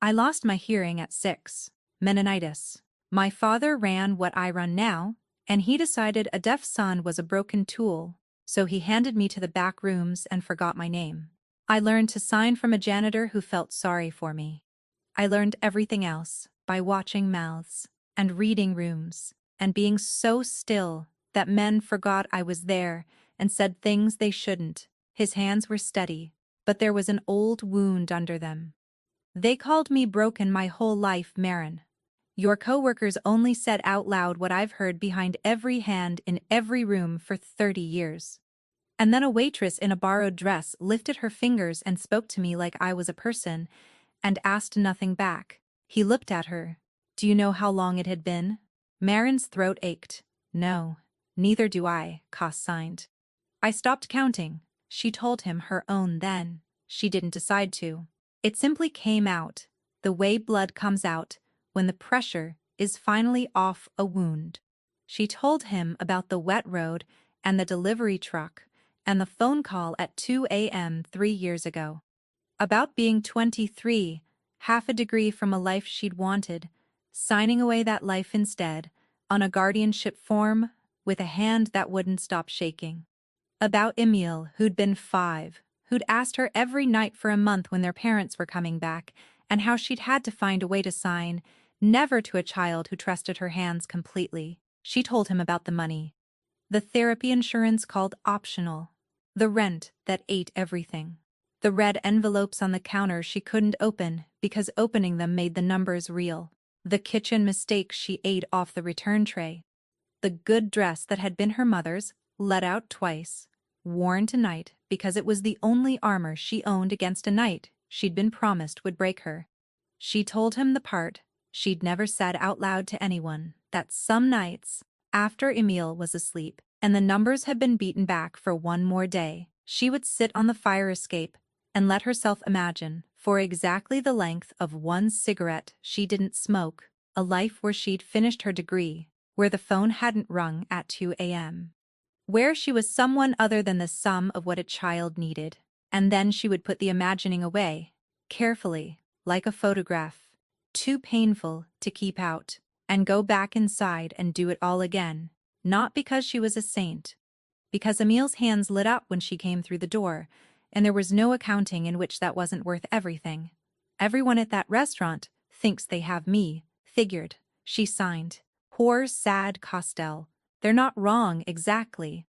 I lost my hearing at 6. Meningitis. My father ran what I run now, and he decided a deaf son was a broken tool, so he handed me to the back rooms and forgot my name. I learned to sign from a janitor who felt sorry for me. I learned everything else by watching mouths and reading rooms and being so still that men forgot I was there and said things they shouldn't." His hands were steady, but there was an old wound under them. "They called me broken my whole life, Marin. Your coworkers only said out loud what I've heard behind every hand in every room for 30 years. And then a waitress in a borrowed dress lifted her fingers and spoke to me like I was a person, and asked nothing back." He looked at her. "Do you know how long it had been?" Marin's throat ached. "No, neither do I," Cass signed. "I stopped counting." She told him her own then. She didn't decide to. It simply came out, the way blood comes out when the pressure is finally off a wound. She told him about the wet road and the delivery truck and the phone call at 2 a.m. 3 years ago. About being 23, half a degree from a life she'd wanted, signing away that life instead, on a guardianship form, with a hand that wouldn't stop shaking. About Emile, who'd been 5, who'd asked her every night for a month when their parents were coming back, and how she'd had to find a way to sign, never to a child who trusted her hands completely. She told him about the money. The therapy insurance called optional. The rent that ate everything. The red envelopes on the counter she couldn't open because opening them made the numbers real. The kitchen mistakes she ate off the return tray. The good dress that had been her mother's, let out twice, worn tonight because it was the only armor she owned against a night she'd been promised would break her. She told him the part she'd never said out loud to anyone, that some nights, after Emile was asleep and the numbers had been beaten back for one more day, she would sit on the fire escape and let herself imagine, for exactly the length of one cigarette she didn't smoke, a life where she'd finished her degree, where the phone hadn't rung at 2 a.m. Where she was someone other than the sum of what a child needed. And then she would put the imagining away, carefully, like a photograph, too painful to keep out, and go back inside and do it all again, not because she was a saint, because Emil's hands lit up when she came through the door, and there was no accounting in which that wasn't worth everything. Everyone at that restaurant thinks they have me, figured. She signed. Poor, sad Costel. They're not wrong, exactly.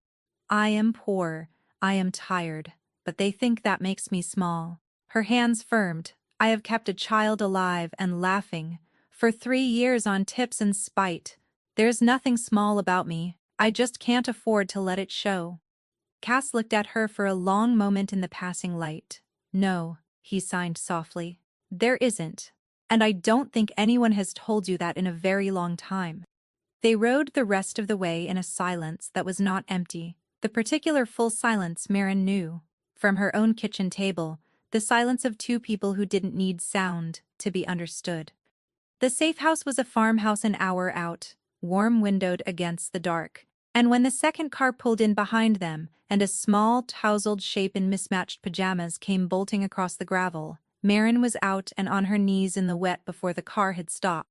I am poor, I am tired, but they think that makes me small. Her hands firmed. I have kept a child alive and laughing, for 3 years on tips and spite. There's nothing small about me, I just can't afford to let it show. Cass looked at her for a long moment in the passing light. No, he signed softly. There isn't. And I don't think anyone has told you that in a very long time. They rode the rest of the way in a silence that was not empty, the particular full silence Marin knew. From her own kitchen table, the silence of two people who didn't need sound to be understood. The safe house was a farmhouse an hour out, warm-windowed against the dark, and when the second car pulled in behind them and a small, tousled shape in mismatched pajamas came bolting across the gravel, Marin was out and on her knees in the wet before the car had stopped.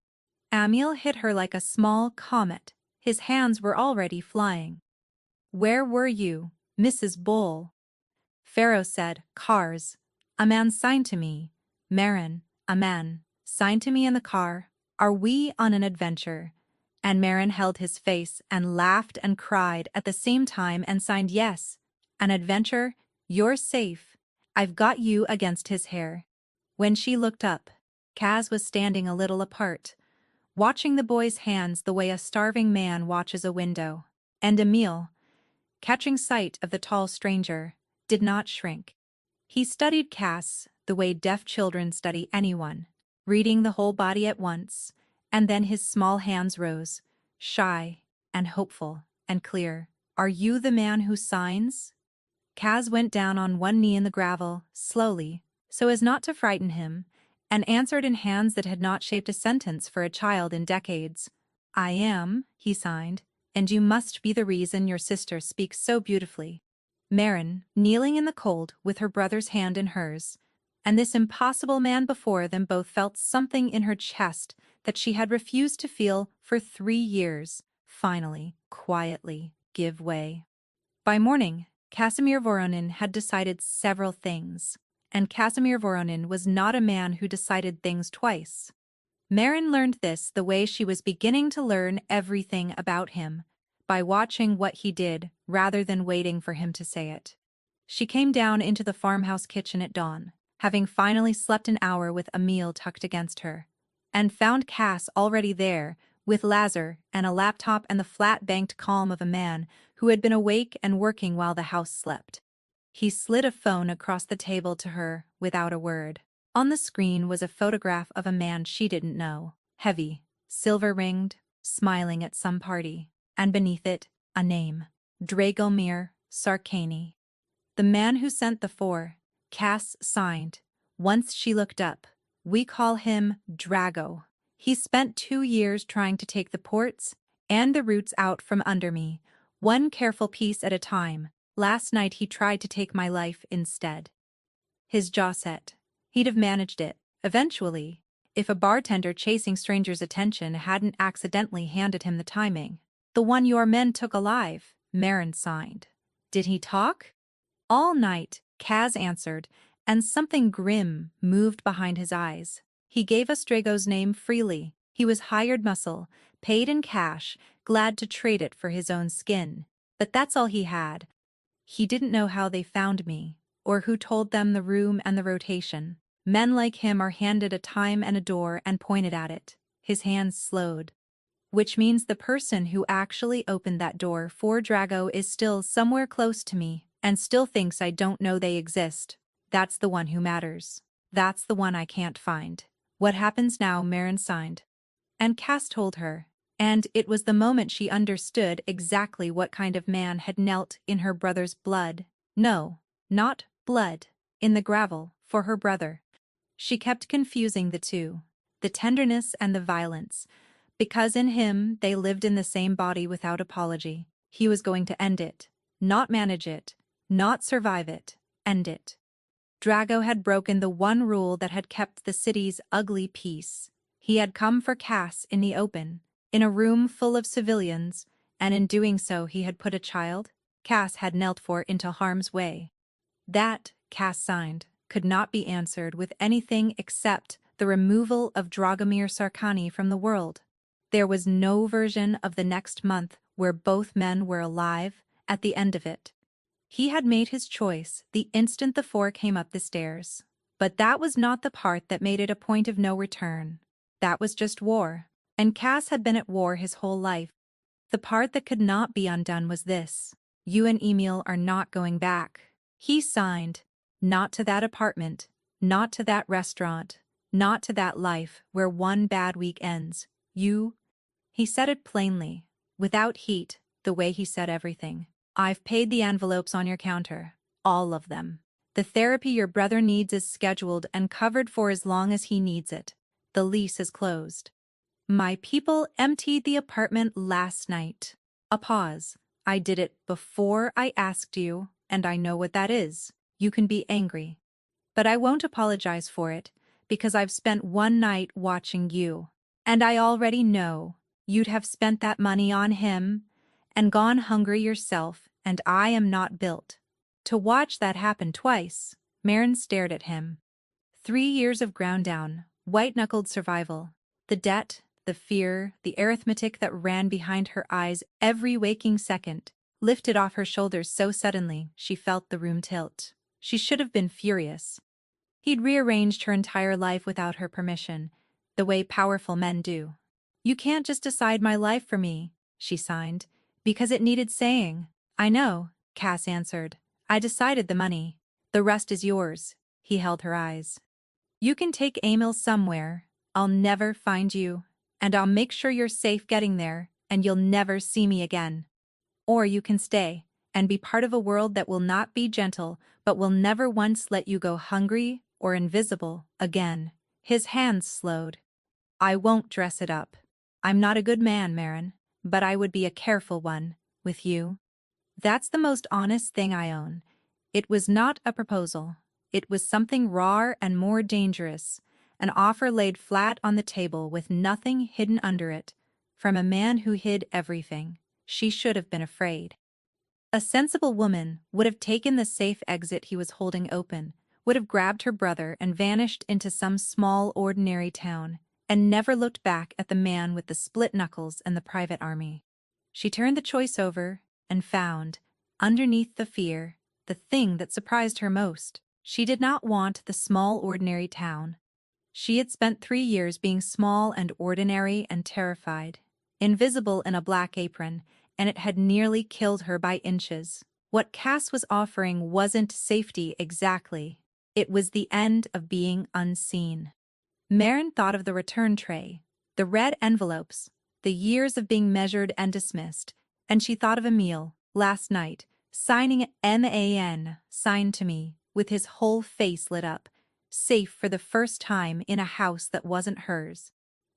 Emil hit her like a small comet. His hands were already flying. "Where were you, Mrs. Bull?" Pharaoh said, "Cars. A man signed to me. Marin, a man, signed to me in the car. Are we on an adventure?" And Marin held his face and laughed and cried at the same time and signed yes. "An adventure? You're safe. I've got you against his hair." When she looked up, Kaz was standing a little apart, watching the boy's hands the way a starving man watches a window. And Emil, catching sight of the tall stranger, did not shrink. He studied Cass the way deaf children study anyone, reading the whole body at once, and then his small hands rose, shy and hopeful and clear. "Are you the man who signs?" Kaz went down on one knee in the gravel, slowly, so as not to frighten him, and answered in hands that had not shaped a sentence for a child in decades. "I am," he signed, "and you must be the reason your sister speaks so beautifully." Marin, kneeling in the cold with her brother's hand in hers, and this impossible man before them both felt something in her chest that she had refused to feel for 3 years, finally, quietly, give way. By morning, Casimir Voronin had decided several things, and Casimir Voronin was not a man who decided things twice. Marin learned this the way she was beginning to learn everything about him, by watching what he did rather than waiting for him to say it. She came down into the farmhouse kitchen at dawn, having finally slept an hour with a meal tucked against her, and found Cass already there, with Lazar and a laptop and the flat-banked calm of a man who had been awake and working while the house slept. He slid a phone across the table to her without a word. On the screen was a photograph of a man she didn't know, heavy, silver-ringed, smiling at some party, and beneath it, a name, Dragomir Sarkany. The man who sent the 4, Cass signed. Once she looked up. "We call him Drago. He spent 2 years trying to take the ports and the roots out from under me, one careful piece at a time. Last night he tried to take my life instead." His jaw set. He'd have managed it, eventually, if a bartender chasing strangers' attention hadn't accidentally handed him the timing. "The one your men took alive," Marin signed. "Did he talk?" "All night," Kaz answered, and something grim moved behind his eyes. "He gave us Drago's name freely. He was hired muscle, paid in cash, glad to trade it for his own skin. But that's all he had. He didn't know how they found me, or who told them the room and the rotation. Men like him are handed a time and a door and pointed at it." His hands slowed. "Which means the person who actually opened that door for Drago is still somewhere close to me, and still thinks I don't know they exist. That's the one who matters. That's the one I can't find." "What happens now?" Marin signed. And Cass told her, and it was the moment she understood exactly what kind of man had knelt in her brother's blood. No, not blood, in the gravel, for her brother. She kept confusing the two, the tenderness and the violence, because in him they lived in the same body without apology. He was going to end it, not manage it, not survive it, end it. Drago had broken the one rule that had kept the city's ugly peace. He had come for Cass in the open, in a room full of civilians, and in doing so he had put a child Cass had knelt for into harm's way. That, Cass signed, could not be answered with anything except the removal of Dragomir Sarkani from the world. There was no version of the next month where both men were alive at the end of it. He had made his choice the instant the four came up the stairs. But that was not the part that made it a point of no return. That was just war. And Cass had been at war his whole life. The part that could not be undone was this. You and Emil are not going back. He signed. Not to that apartment. Not to that restaurant. Not to that life where one bad week ends. You. He said it plainly, without heat, the way he said everything. I've paid the envelopes on your counter. All of them. The therapy your brother needs is scheduled and covered for as long as he needs it. The lease is closed. My people emptied the apartment last night. A pause. I did it before I asked you, and I know what that is. You can be angry. But I won't apologize for it, because I've spent one night watching you. And I already know you'd have spent that money on him and gone hungry yourself, and I am not built to watch that happen twice. Marin stared at him. 3 years of ground down, white-knuckled survival. The debt, the fear, the arithmetic that ran behind her eyes every waking second, lifted off her shoulders so suddenly she felt the room tilt. She should have been furious. He'd rearranged her entire life without her permission, the way powerful men do. You can't just decide my life for me, she signed, because it needed saying. I know, Cass answered. I decided the money. The rest is yours. He held her eyes. You can take Emil somewhere. I'll never find you. And I'll make sure you're safe getting there, and you'll never see me again. Or you can stay, and be part of a world that will not be gentle, but will never once let you go hungry or invisible again. His hands slowed. I won't dress it up. I'm not a good man, Marin, but I would be a careful one, with you. That's the most honest thing I own. It was not a proposal. It was something raw and more dangerous, an offer laid flat on the table with nothing hidden under it, from a man who hid everything. She should have been afraid. A sensible woman would have taken the safe exit he was holding open, would have grabbed her brother and vanished into some small ordinary town, and never looked back at the man with the split knuckles and the private army. She turned the choice over and found, underneath the fear, the thing that surprised her most. She did not want the small ordinary town. She had spent 3 years being small and ordinary and terrified, invisible in a black apron, and it had nearly killed her by inches. What Cass was offering wasn't safety exactly. It was the end of being unseen. Marin thought of the return tray, the red envelopes, the years of being measured and dismissed, and she thought of Emil, last night, signing MAN, signed to me, with his whole face lit up, safe for the first time in a house that wasn't hers.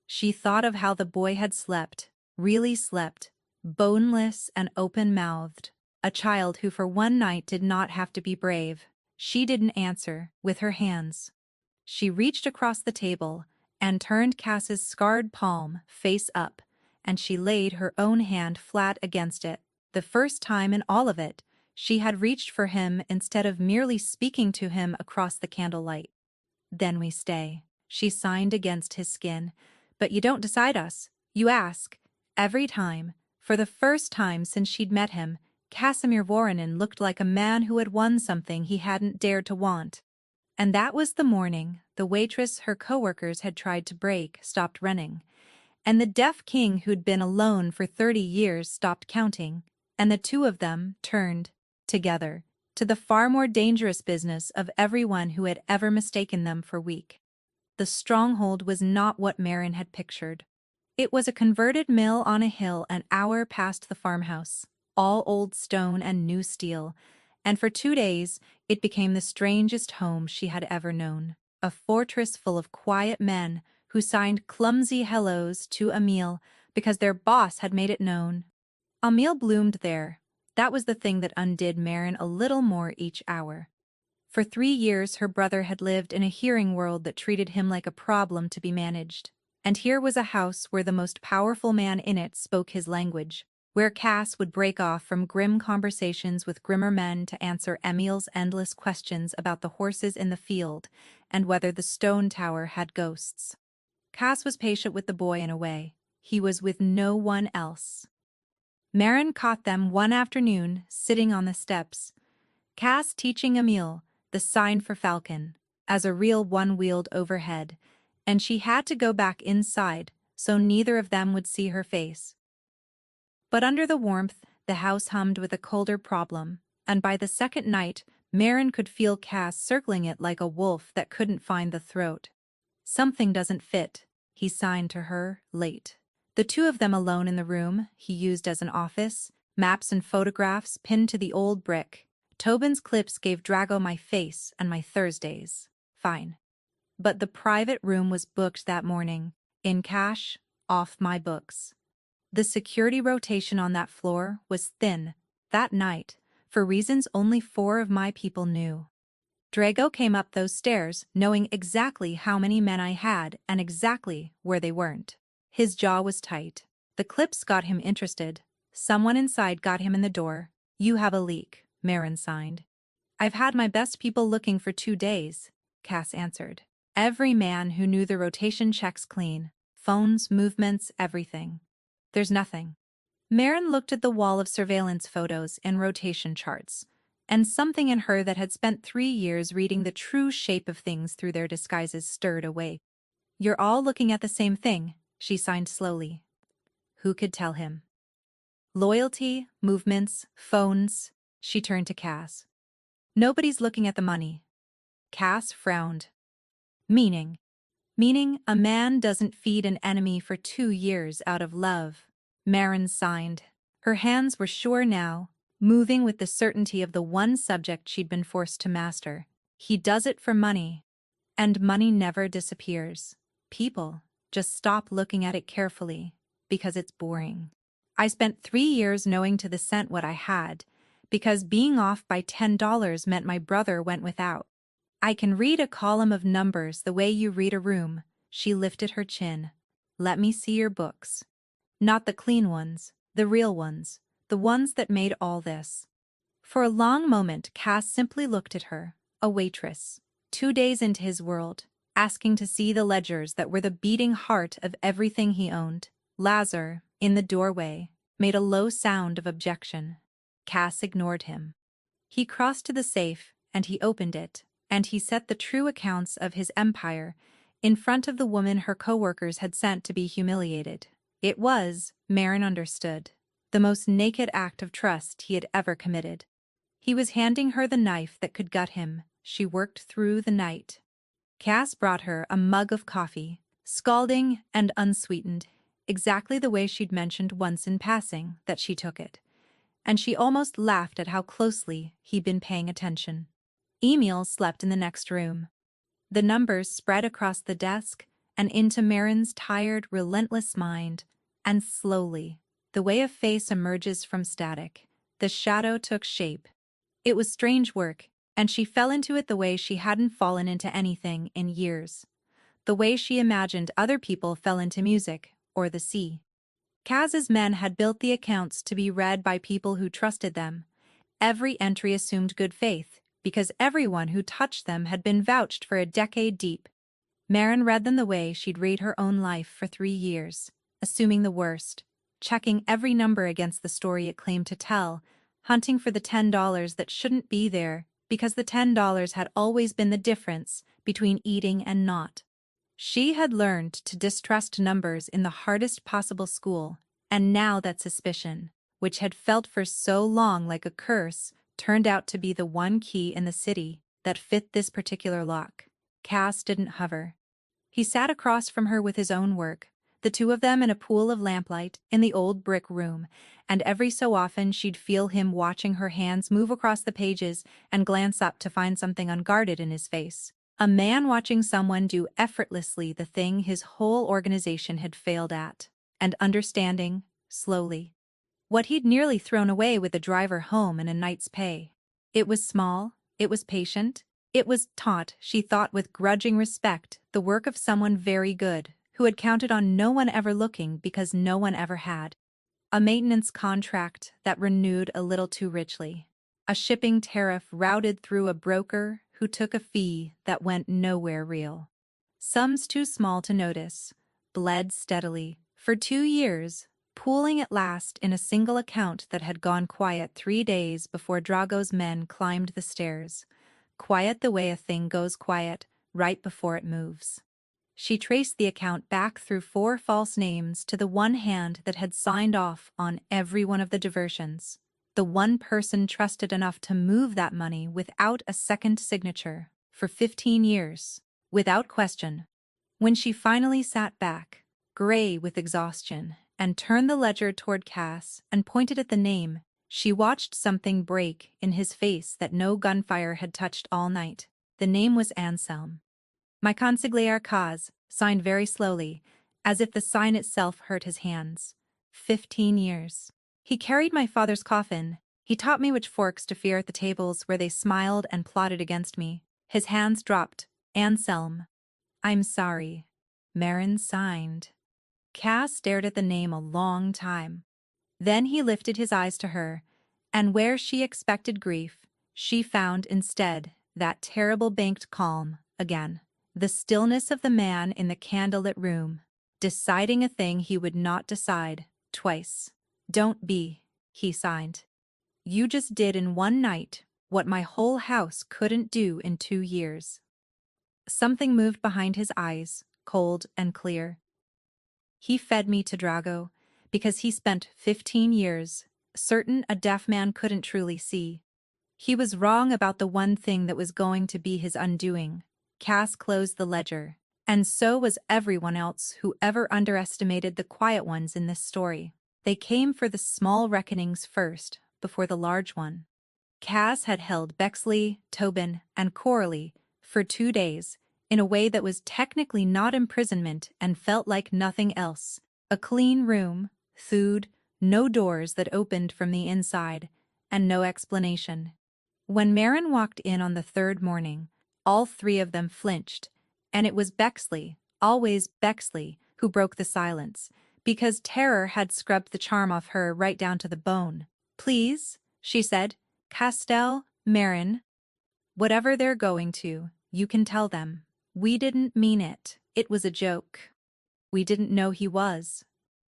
She thought of how the boy had slept, really slept, boneless and open-mouthed, a child who for one night did not have to be brave. She didn't answer, with her hands. She reached across the table and turned Cass's scarred palm face up, and she laid her own hand flat against it. The first time in all of it, she had reached for him instead of merely speaking to him across the candlelight. Then we stay, she signed against his skin. But you don't decide us, you ask. Every time, for the first time since she'd met him, Casimir Voronin looked like a man who had won something he hadn't dared to want. And that was the morning the waitress her coworkers had tried to break stopped running, and the deaf king who'd been alone for 30 years stopped counting, and the two of them turned, together, to the far more dangerous business of everyone who had ever mistaken them for weak. The stronghold was not what Marin had pictured. It was a converted mill on a hill an hour past the farmhouse, all old stone and new steel, and for 2 days it became the strangest home she had ever known. a fortress full of quiet men who signed clumsy hellos to Emil because their boss had made it known. Emil bloomed there. That was the thing that undid Marin a little more each hour. For 3 years her brother had lived in a hearing world that treated him like a problem to be managed. And here was a house where the most powerful man in it spoke his language, where Cass would break off from grim conversations with grimmer men to answer Emil's endless questions about the horses in the field and whether the stone tower had ghosts. Cass was patient with the boy in a way. He was with no one else. Marin caught them one afternoon, sitting on the steps. Cass teaching Emil the sign for falcon, as a real one wheeled overhead, and she had to go back inside so neither of them would see her face. But under the warmth, the house hummed with a colder problem, and by the second night, Marin could feel Cass circling it like a wolf that couldn't find the throat. "Something doesn't fit," he signed to her, late. The two of them alone in the room he used as an office, maps and photographs pinned to the old brick. Tobin's clips gave Drago my face and my Thursdays. Fine. But the private room was booked that morning, in cash, off my books. The security rotation on that floor was thin, that night, for reasons only 4 of my people knew. Drago came up those stairs knowing exactly how many men I had and exactly where they weren't. His jaw was tight. The clips got him interested. Someone inside got him in the door. "You have a leak," Marin signed. "I've had my best people looking for 2 days," Cass answered. "Every man who knew the rotation checks clean. Phones, movements, everything. There's nothing." Marin looked at the wall of surveillance photos and rotation charts, and something in her that had spent 3 years reading the true shape of things through their disguises stirred awake. "You're all looking at the same thing," she signed slowly. Who could tell him? "Loyalty, movements, phones," she turned to Cass. "Nobody's looking at the money." Cass frowned. Meaning a man doesn't feed an enemy for 2 years out of love." Marin signed. Her hands were sure now, moving with the certainty of the one subject she'd been forced to master. He does it for money. And money never disappears. People just stop looking at it carefully because it's boring. I spent 3 years knowing to the cent what I had, because being off by $10 meant my brother went without. I can read a column of numbers the way you read a room. She lifted her chin. "Let me see your books. Not the clean ones, the real ones, the ones that made all this." For a long moment Cass simply looked at her, a waitress, 2 days into his world, asking to see the ledgers that were the beating heart of everything he owned. Lazar, in the doorway, made a low sound of objection. Cass ignored him. He crossed to the safe, and he opened it, and he set the true accounts of his empire in front of the woman her coworkers had sent to be humiliated. It was, Marin understood, the most naked act of trust he had ever committed. He was handing her the knife that could gut him. She worked through the night. Cass brought her a mug of coffee, scalding and unsweetened, exactly the way she'd mentioned once in passing that she took it. And she almost laughed at how closely he'd been paying attention. Emil slept in the next room. The numbers spread across the desk and into Marin's tired, relentless mind, and slowly, the way a face emerges from static, the shadow took shape. It was strange work, and she fell into it the way she hadn't fallen into anything in years. The way she imagined other people fell into music, or the sea. Kaz's men had built the accounts to be read by people who trusted them. Every entry assumed good faith, because everyone who touched them had been vouched for a decade deep. Marin read them the way she'd read her own life for 3 years, assuming the worst, checking every number against the story it claimed to tell, hunting for the $10 that shouldn't be there, because the $10 had always been the difference between eating and not. She had learned to distrust numbers in the hardest possible school, and now that suspicion, which had felt for so long like a curse, turned out to be the one key in the city that fit this particular lock. Cass didn't hover. He sat across from her with his own work, the two of them in a pool of lamplight in the old brick room, and every so often she'd feel him watching her hands move across the pages and glance up to find something unguarded in his face. A man watching someone do effortlessly the thing his whole organization had failed at, and understanding, slowly, what he'd nearly thrown away with the driver home and a night's pay. It was small, it was patient, it was taught, she thought with grudging respect, the work of someone very good, who had counted on no one ever looking because no one ever had. A maintenance contract that renewed a little too richly. A shipping tariff routed through a broker who took a fee that went nowhere real. Sums too small to notice, bled steadily, for 2 years, pooling at last in a single account that had gone quiet 3 days before Drago's men climbed the stairs. Quiet the way a thing goes quiet, right before it moves. She traced the account back through 4 false names to the one hand that had signed off on every one of the diversions. The one person trusted enough to move that money without a second signature, for 15 years, without question. When she finally sat back, gray with exhaustion, and turned the ledger toward Cass and pointed at the name, she watched something break in his face that no gunfire had touched all night. The name was Anselm. My consigliere cause, signed very slowly, as if the sign itself hurt his hands. 15 years. He carried my father's coffin. He taught me which forks to fear at the tables where they smiled and plotted against me. His hands dropped. Anselm. I'm sorry. Marin signed. Cass stared at the name a long time. Then he lifted his eyes to her, and where she expected grief, she found instead that terrible banked calm again. The stillness of the man in the candlelit room, deciding a thing he would not decide twice. Don't be, he signed. You just did in one night what my whole house couldn't do in 2 years. Something moved behind his eyes, cold and clear. He fed me to Drago, because he spent 15 years, certain a deaf man couldn't truly see. He was wrong about the one thing that was going to be his undoing. Cass closed the ledger, and so was everyone else who ever underestimated the quiet ones in this story. They came for the small reckonings first, before the large one. Cass had held Bexley, Tobin, and Coralie for 2 days, in a way that was technically not imprisonment and felt like nothing else. A clean room, food, no doors that opened from the inside, and no explanation. When Marin walked in on the 3rd morning, all 3 of them flinched, and it was Bexley, always Bexley, who broke the silence, because terror had scrubbed the charm off her right down to the bone. Please, she said, Castell, Marin, whatever they're going to, you can tell them. We didn't mean it. It was a joke. We didn't know he was.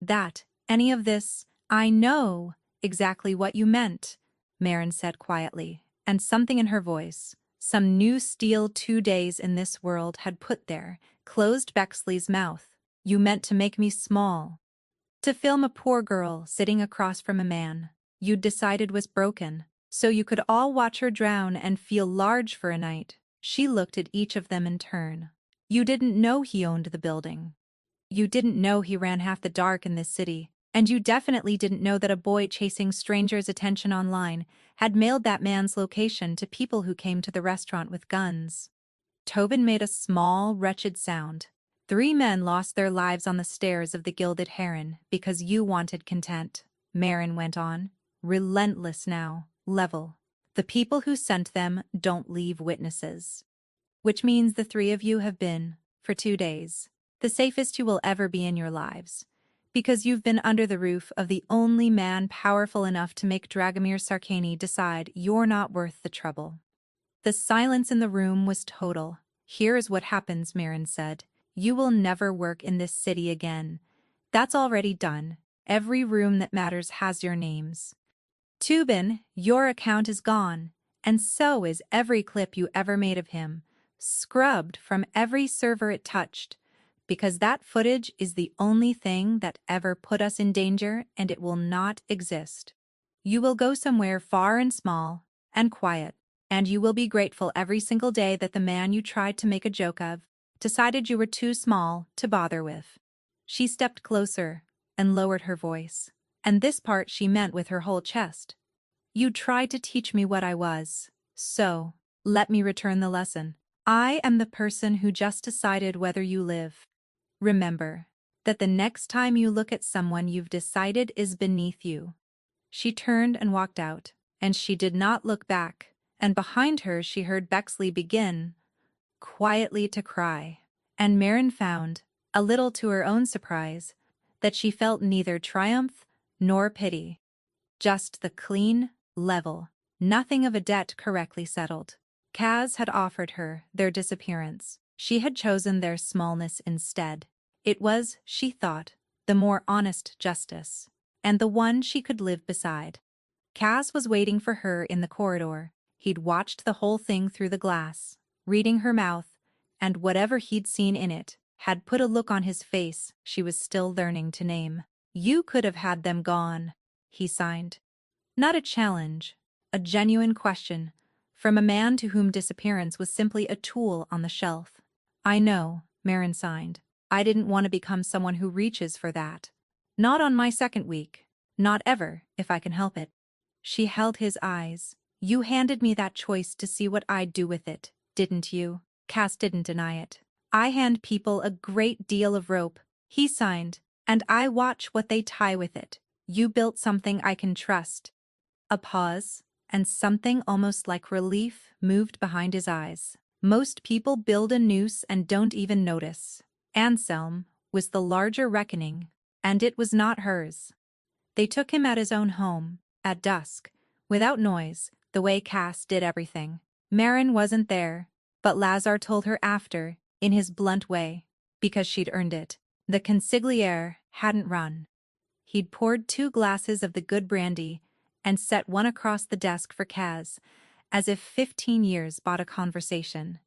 That, any of this, I know exactly what you meant, Marin said quietly, and something in her voice, some new steel 2 days in this world had put there, closed Bexley's mouth. You meant to make me small. To film a poor girl sitting across from a man you'd decided was broken, so you could all watch her drown and feel large for a night. She looked at each of them in turn. You didn't know he owned the building. You didn't know he ran half the dark in this city, and you definitely didn't know that a boy chasing strangers' attention online had mailed that man's location to people who came to the restaurant with guns. Tobin made a small, wretched sound. 3 men lost their lives on the stairs of the Gilded Heron because you wanted content, Marin went on. Relentless now, level. The people who sent them don't leave witnesses. Which means the 3 of you have been, for 2 days, the safest you will ever be in your lives. Because you've been under the roof of the only man powerful enough to make Dragomir Sarkany decide you're not worth the trouble. The silence in the room was total. Here is what happens, Marin said. You will never work in this city again. That's already done. Every room that matters has your names. Tubin, your account is gone, and so is every clip you ever made of him, scrubbed from every server it touched. Because that footage is the only thing that ever put us in danger, and it will not exist. You will go somewhere far and small and quiet, and you will be grateful every single day that the man you tried to make a joke of decided you were too small to bother with. She stepped closer and lowered her voice, and this part she meant with her whole chest. You tried to teach me what I was, so let me return the lesson. I am the person who just decided whether you live. Remember that the next time you look at someone you've decided is beneath you." She turned and walked out, and she did not look back, and behind her she heard Bexley begin, quietly, to cry. And Marin found, a little to her own surprise, that she felt neither triumph nor pity. Just the clean, level, nothing of a debt correctly settled. Kaz had offered her their disappearance. She had chosen their smallness instead. It was, she thought, the more honest justice, and the one she could live beside. Kaz was waiting for her in the corridor. He'd watched the whole thing through the glass, reading her mouth, and whatever he'd seen in it had put a look on his face she was still learning to name. "You could have had them gone," he signed. Not a challenge, a genuine question, from a man to whom disappearance was simply a tool on the shelf. "I know," Marin signed. "I didn't want to become someone who reaches for that. Not on my second week. Not ever, if I can help it." She held his eyes. "You handed me that choice to see what I'd do with it, didn't you?" Cass didn't deny it. "I hand people a great deal of rope," he signed, "and I watch what they tie with it. You built something I can trust." A pause, and something almost like relief moved behind his eyes. "Most people build a noose and don't even notice." Anselm was the larger reckoning, and it was not hers. They took him at his own home, at dusk, without noise, the way Cass did everything. Marin wasn't there, but Lazar told her after, in his blunt way, because she'd earned it. The consigliere hadn't run. He'd poured 2 glasses of the good brandy and set one across the desk for Cass, as if 15 years bought a conversation.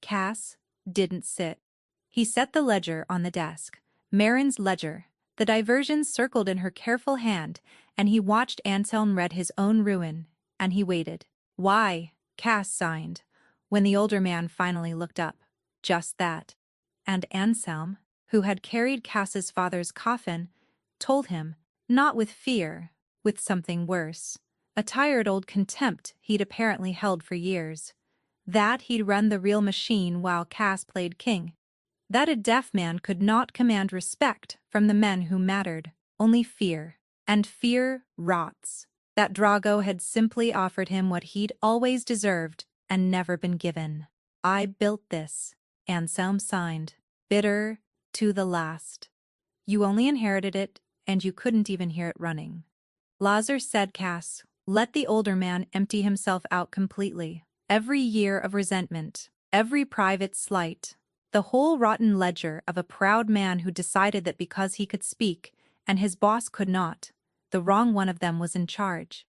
Cass didn't sit. He set the ledger on the desk, Marin's ledger. The diversions circled in her careful hand, and he watched Anselm read his own ruin, and he waited. "Why?" Cass signed, when the older man finally looked up. "Just that." And Anselm, who had carried Cass's father's coffin, told him, not with fear, with something worse, a tired old contempt he'd apparently held for years, that he'd run the real machine while Cass played king. That a deaf man could not command respect from the men who mattered, only fear, and fear rots. That Drago had simply offered him what he'd always deserved and never been given. "I built this," Anselm signed, bitter to the last. "You only inherited it, and you couldn't even hear it running." Lazar said Cass let the older man empty himself out completely. Every year of resentment, every private slight, the whole rotten ledger of a proud man who decided that because he could speak, and his boss could not, the wrong one of them was in charge.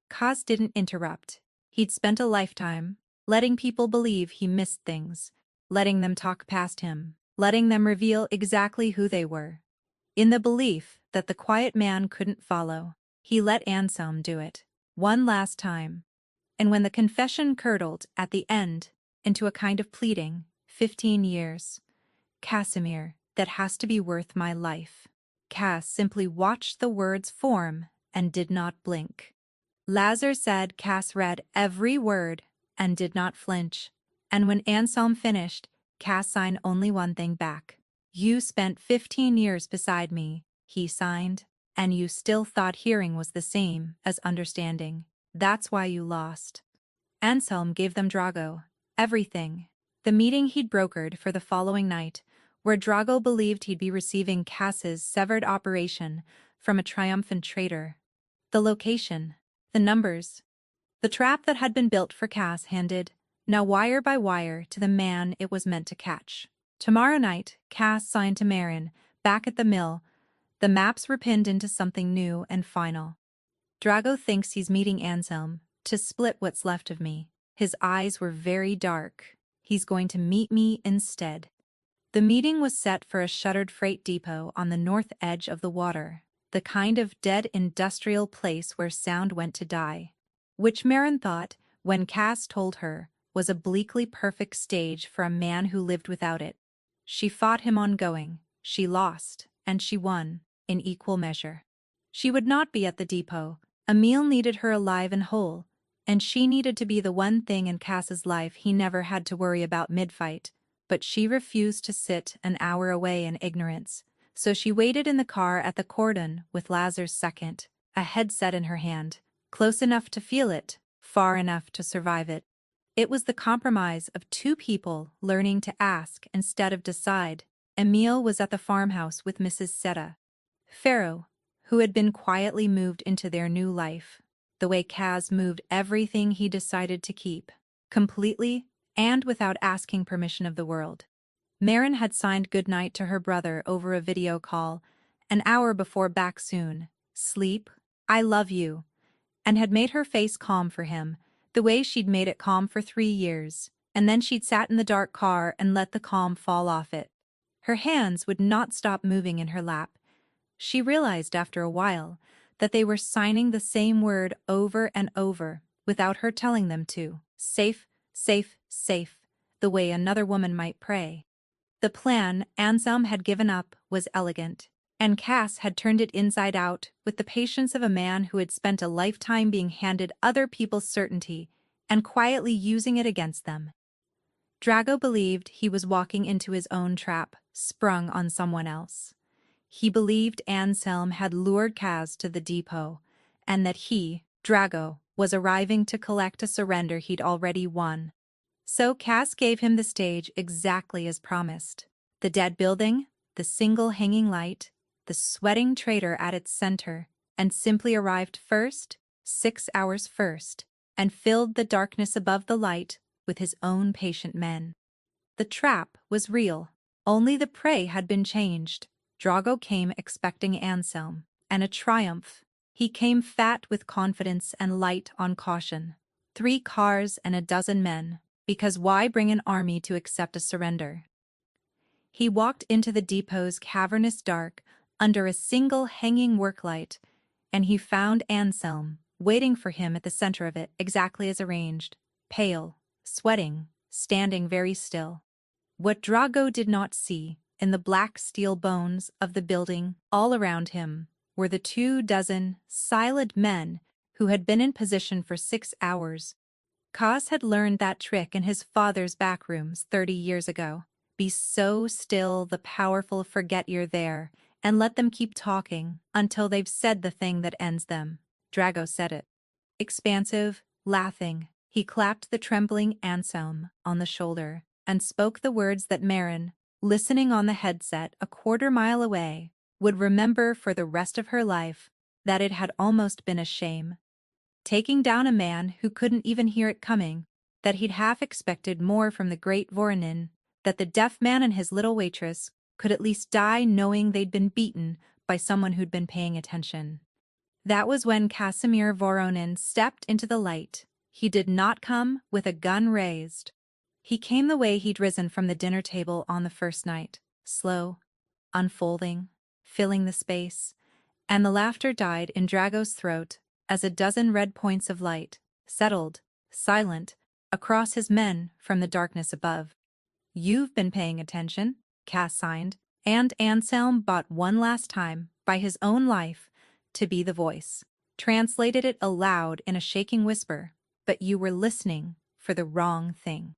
Kaz didn't interrupt. He'd spent a lifetime letting people believe he missed things, letting them talk past him, letting them reveal exactly who they were. In the belief that the quiet man couldn't follow, he let Anselm do it, one last time. And when the confession curdled at the end into a kind of pleading, 15 years. "Casimir, that has to be worth my life." Cass simply watched the words form and did not blink. Lazar said Cass read every word and did not flinch. And when Anselm finished, Cass signed only one thing back. "You spent 15 years beside me," he signed, "and you still thought hearing was the same as understanding. That's why you lost." Anselm gave them Drago, everything. The meeting he'd brokered for the following night, where Drago believed he'd be receiving Cass's severed operation from a triumphant traitor. The location, the numbers, the trap that had been built for Cass handed, now wire by wire, to the man it was meant to catch. Tomorrow night, Cass signed to Marin, back at the mill. The maps were pinned into something new and final. "Drago thinks he's meeting Anselm to split what's left of me." His eyes were very dark. "He's going to meet me instead." The meeting was set for a shuttered freight depot on the north edge of the water, the kind of dead industrial place where sound went to die, which Marin thought, when Cass told her, was a bleakly perfect stage for a man who lived without it. She fought him on going, she lost, and she won, in equal measure. She would not be at the depot. Emil needed her alive and whole, And she needed to be the one thing in Cass's life he never had to worry about mid-fight, but she refused to sit an hour away in ignorance. So she waited in the car at the cordon with Lazar's second, a headset in her hand, close enough to feel it, far enough to survive it. It was the compromise of two people learning to ask instead of decide. Emile was at the farmhouse with Mrs. Seta. Pharaoh, who had been quietly moved into their new life, the way Kaz moved everything he decided to keep, completely and without asking permission of the world. Marin had signed goodnight to her brother over a video call, an hour before back soon, sleep, I love you, and had made her face calm for him, the way she'd made it calm for 3 years, and then she'd sat in the dark car and let the calm fall off it. Her hands would not stop moving in her lap. She realized after a while that they were signing the same word over and over, without her telling them to. Safe, safe, safe, the way another woman might pray. The plan Anselm had given up was elegant, and Cass had turned it inside out with the patience of a man who had spent a lifetime being handed other people's certainty and quietly using it against them. Drago believed he was walking into his own trap, sprung on someone else. He believed Anselm had lured Kaz to the depot, and that he, Drago, was arriving to collect a surrender he'd already won. So Kaz gave him the stage exactly as promised. The dead building, the single hanging light, the sweating traitor at its center, and simply arrived first, 6 hours first, and filled the darkness above the light with his own patient men. The trap was real, only the prey had been changed. Drago came expecting Anselm, and a triumph. He came fat with confidence and light on caution. 3 cars and a dozen men, because why bring an army to accept a surrender? He walked into the depot's cavernous dark, under a single hanging worklight, and he found Anselm, waiting for him at the center of it exactly as arranged, pale, sweating, standing very still. What Drago did not see, in the black steel bones of the building all around him, were the 24 silent men who had been in position for 6 hours. Kaz had learned that trick in his father's back rooms 30 years ago. Be so still the powerful forget you're there, and let them keep talking until they've said the thing that ends them. Drago said it. Expansive, laughing, he clapped the trembling Anselm on the shoulder and spoke the words that Marin, listening on the headset a quarter-mile away, would remember for the rest of her life, that it had almost been a shame. Taking down a man who couldn't even hear it coming, that he'd half expected more from the great Voronin, that the deaf man and his little waitress could at least die knowing they'd been beaten by someone who'd been paying attention. That was when Casimir Voronin stepped into the light. He did not come with a gun raised. He came the way he'd risen from the dinner table on the first night, slow, unfolding, filling the space, and the laughter died in Drago's throat as a dozen red points of light settled, silent, across his men from the darkness above. You've been paying attention, Cass signed, and Anselm bought one last time, by his own life, to be the voice. Translated it aloud in a shaking whisper, but you were listening for the wrong thing.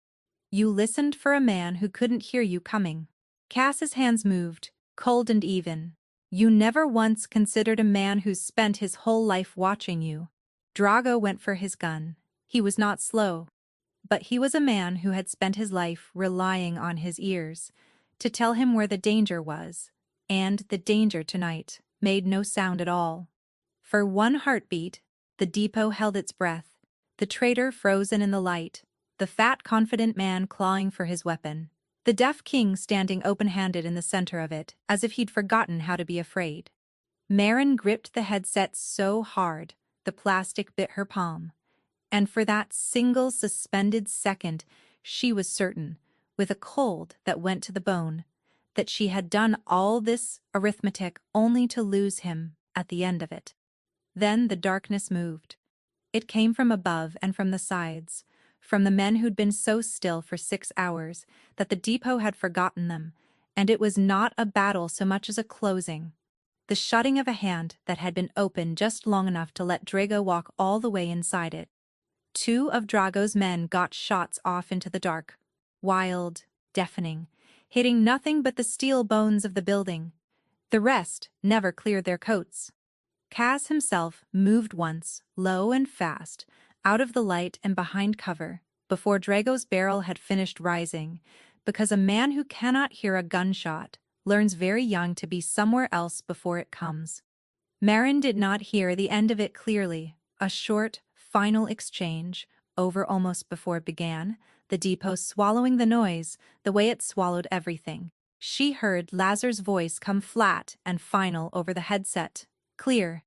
You listened for a man who couldn't hear you coming. Cass's hands moved, cold and even. You never once considered a man who's spent his whole life watching you. Drago went for his gun. He was not slow. But he was a man who had spent his life relying on his ears to tell him where the danger was, and the danger tonight made no sound at all. For one heartbeat, the depot held its breath, the traitor frozen in the light, the fat confident man clawing for his weapon, the deaf king standing open-handed in the center of it, as if he'd forgotten how to be afraid. Marin gripped the headset so hard, the plastic bit her palm. And for that single suspended second, she was certain, with a cold that went to the bone, that she had done all this arithmetic only to lose him at the end of it. Then the darkness moved. It came from above and from the sides, from the men who'd been so still for 6 hours that the depot had forgotten them, and it was not a battle so much as a closing. The shutting of a hand that had been open just long enough to let Drago walk all the way inside it. Two of Drago's men got shots off into the dark. Wild, deafening, hitting nothing but the steel bones of the building. The rest never cleared their coats. Kaz himself moved once, low and fast, out of the light and behind cover, before Drago's barrel had finished rising, because a man who cannot hear a gunshot learns very young to be somewhere else before it comes. Marin did not hear the end of it clearly, a short, final exchange, over almost before it began, the depot swallowing the noise, the way it swallowed everything. She heard Lazar's voice come flat and final over the headset. Clear.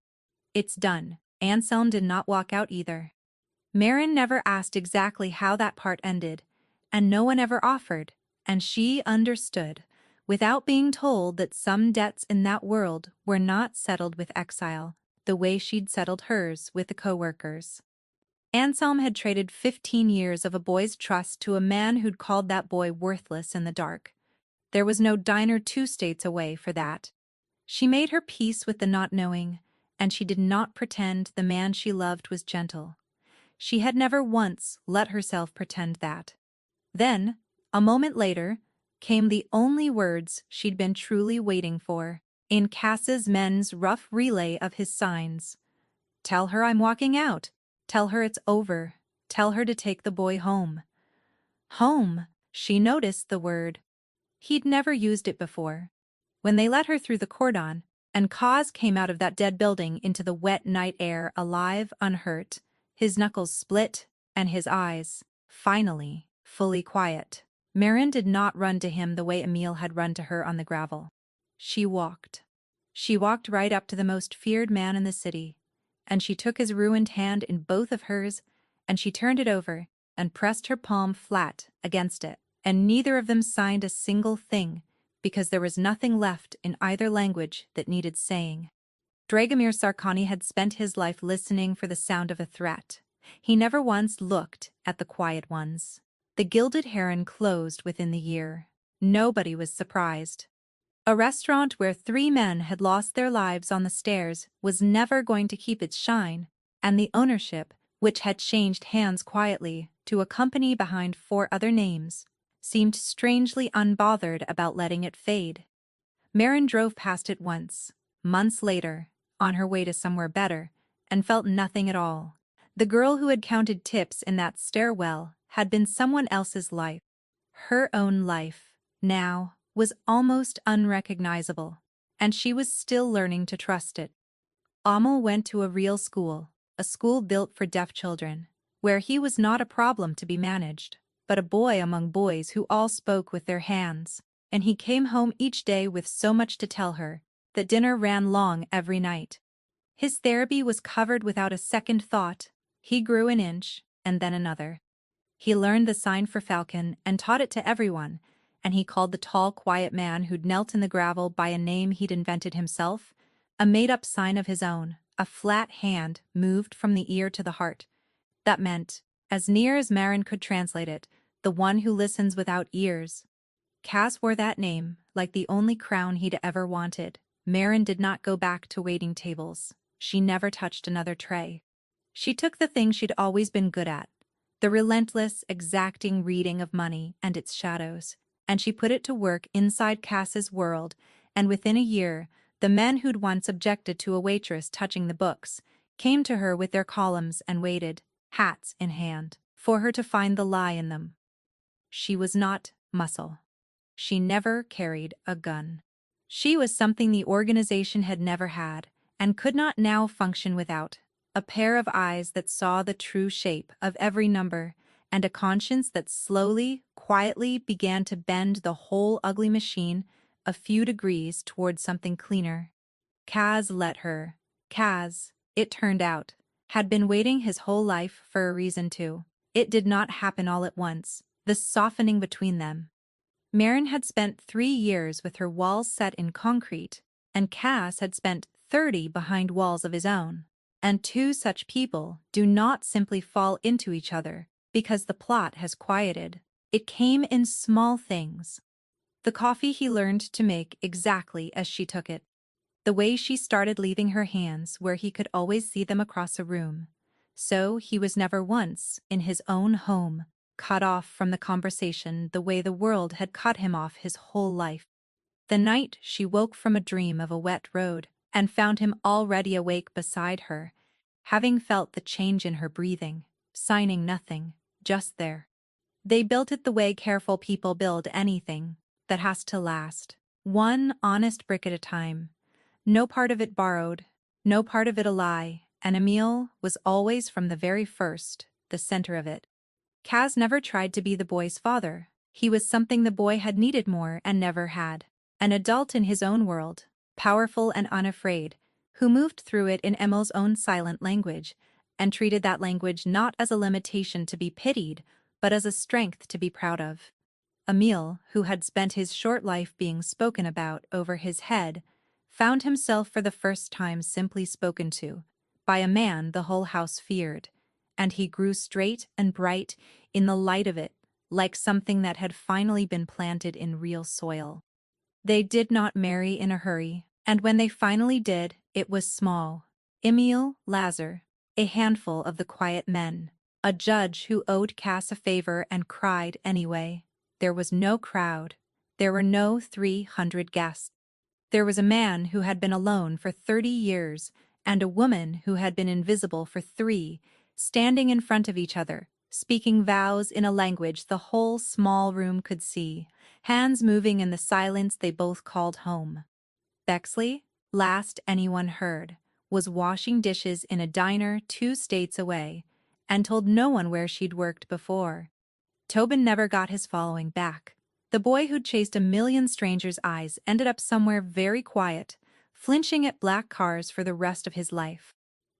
It's done. Anselm did not walk out either. Marin never asked exactly how that part ended, and no one ever offered, and she understood, without being told, that some debts in that world were not settled with exile, the way she'd settled hers with the co-workers. Anselm had traded 15 years of a boy's trust to a man who'd called that boy worthless in the dark. There was no diner 2 states away for that. She made her peace with the not knowing, and she did not pretend the man she loved was gentle. She had never once let herself pretend that. Then, a moment later, came the only words she'd been truly waiting for, in Cass's men's rough relay of his signs. Tell her I'm walking out. Tell her it's over. Tell her to take the boy home. Home, she noticed the word. He'd never used it before. When they let her through the cordon, and Kaz came out of that dead building into the wet night air alive, unhurt, his knuckles split, and his eyes, finally, fully quiet. Marin did not run to him the way Emile had run to her on the gravel. She walked. She walked right up to the most feared man in the city, and she took his ruined hand in both of hers, and she turned it over and pressed her palm flat against it, and neither of them signed a single thing, because there was nothing left in either language that needed saying. Dragomir Sarkani had spent his life listening for the sound of a threat. He never once looked at the quiet ones. The Gilded Heron closed within the year. Nobody was surprised. A restaurant where 3 men had lost their lives on the stairs was never going to keep its shine, and the ownership, which had changed hands quietly to a company behind 4 other names, seemed strangely unbothered about letting it fade. Marin drove past it once, months later, on her way to somewhere better, and felt nothing at all. The girl who had counted tips in that stairwell had been someone else's life. Her own life, now, was almost unrecognizable, and she was still learning to trust it. Amal went to a real school, a school built for deaf children, where he was not a problem to be managed, but a boy among boys who all spoke with their hands, and he came home each day with so much to tell her that dinner ran long every night. His therapy was covered without a second thought. He grew an inch, and then another. He learned the sign for falcon and taught it to everyone, and he called the tall, quiet man who'd knelt in the gravel by a name he'd invented himself, a made-up sign of his own, a flat hand moved from the ear to the heart. That meant, as near as Marin could translate it, the one who listens without ears. Cass wore that name like the only crown he'd ever wanted. Marin did not go back to waiting tables. She never touched another tray. She took the thing she'd always been good at, the relentless, exacting reading of money and its shadows, and she put it to work inside Cass's world, and within a year, the men who'd once objected to a waitress touching the books came to her with their columns and waited, hats in hand, for her to find the lie in them. She was not muscle. She never carried a gun. She was something the organization had never had, and could not now function without: a pair of eyes that saw the true shape of every number, and a conscience that slowly, quietly began to bend the whole ugly machine a few degrees toward something cleaner. Kaz let her. Kaz, it turned out, had been waiting his whole life for a reason to. It did not happen all at once, the softening between them. Marin had spent 3 years with her walls set in concrete, and Cass had spent 30 behind walls of his own. And 2 such people do not simply fall into each other because the plot has quieted. It came in small things. The coffee he learned to make exactly as she took it. The way she started leaving her hands where he could always see them across a room. So he was never once, in his own home, cut off from the conversation the way the world had cut him off his whole life. The night she woke from a dream of a wet road and found him already awake beside her, having felt the change in her breathing, signing nothing, just there. They built it the way careful people build anything that has to last, one honest brick at a time. No part of it borrowed, no part of it a lie, and Emil was always from the very first, the center of it. Kaz never tried to be the boy's father. He was something the boy had needed more and never had. An adult in his own world, powerful and unafraid, who moved through it in Emil's own silent language, and treated that language not as a limitation to be pitied, but as a strength to be proud of. Emil, who had spent his short life being spoken about over his head, found himself for the first time simply spoken to, by a man the whole house feared, and he grew straight and bright in the light of it, like something that had finally been planted in real soil. They did not marry in a hurry, and when they finally did, it was small. Emil, Lazar, a handful of the quiet men, a judge who owed Cass a favor and cried anyway. There was no crowd. There were no 300 guests. There was a man who had been alone for 30 years and a woman who had been invisible for 3, standing in front of each other, speaking vows in a language the whole small room could see, hands moving in the silence they both called home. Bexley, last anyone heard, was washing dishes in a diner 2 states away, and told no one where she'd worked before. Tobin never got his following back. The boy who'd chased a million strangers' eyes ended up somewhere very quiet, flinching at black cars for the rest of his life.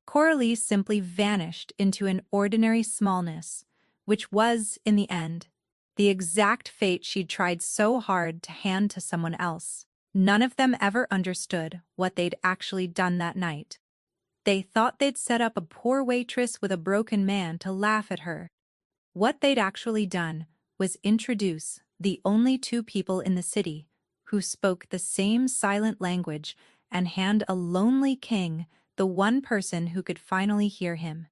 Coralie simply vanished into an ordinary smallness, which was, in the end, the exact fate she'd tried so hard to hand to someone else. None of them ever understood what they'd actually done that night. They thought they'd set up a poor waitress with a broken man to laugh at her. What they'd actually done was introduce the only 2 people in the city who spoke the same silent language and hand a lonely king the one person who could finally hear him.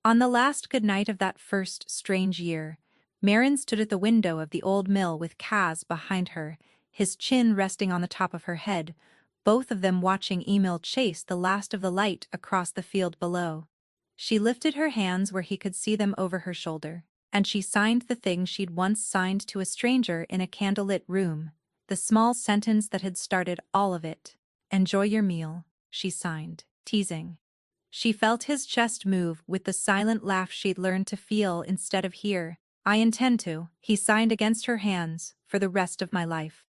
On the last good night of that first strange year, Marin stood at the window of the old mill with Kaz behind her, his chin resting on the top of her head, both of them watching Emil chase the last of the light across the field below. She lifted her hands where he could see them over her shoulder, and she signed the thing she'd once signed to a stranger in a candlelit room, the small sentence that had started all of it. "Enjoy your meal," she signed, teasing. She felt his chest move with the silent laugh she'd learned to feel instead of hear. "I intend to," he signed against her hands, "for the rest of my life."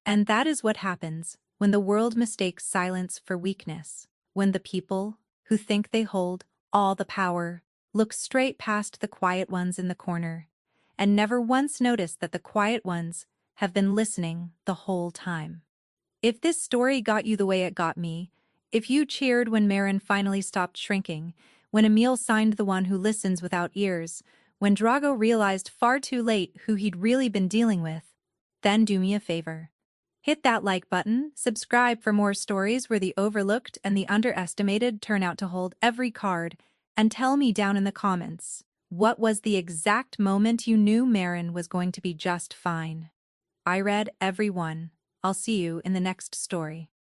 And that is what happens when the world mistakes silence for weakness, when the people who think they hold all the power look straight past the quiet ones in the corner, and never once notice that the quiet ones have been listening the whole time. If this story got you the way it got me, if you cheered when Marin finally stopped shrinking, when Emil signed the one who listens without ears, when Drago realized far too late who he'd really been dealing with, then do me a favor. Hit that like button, subscribe for more stories where the overlooked and the underestimated turn out to hold every card, and tell me down in the comments, what was the exact moment you knew Marin was going to be just fine? I read every one. I'll see you in the next story.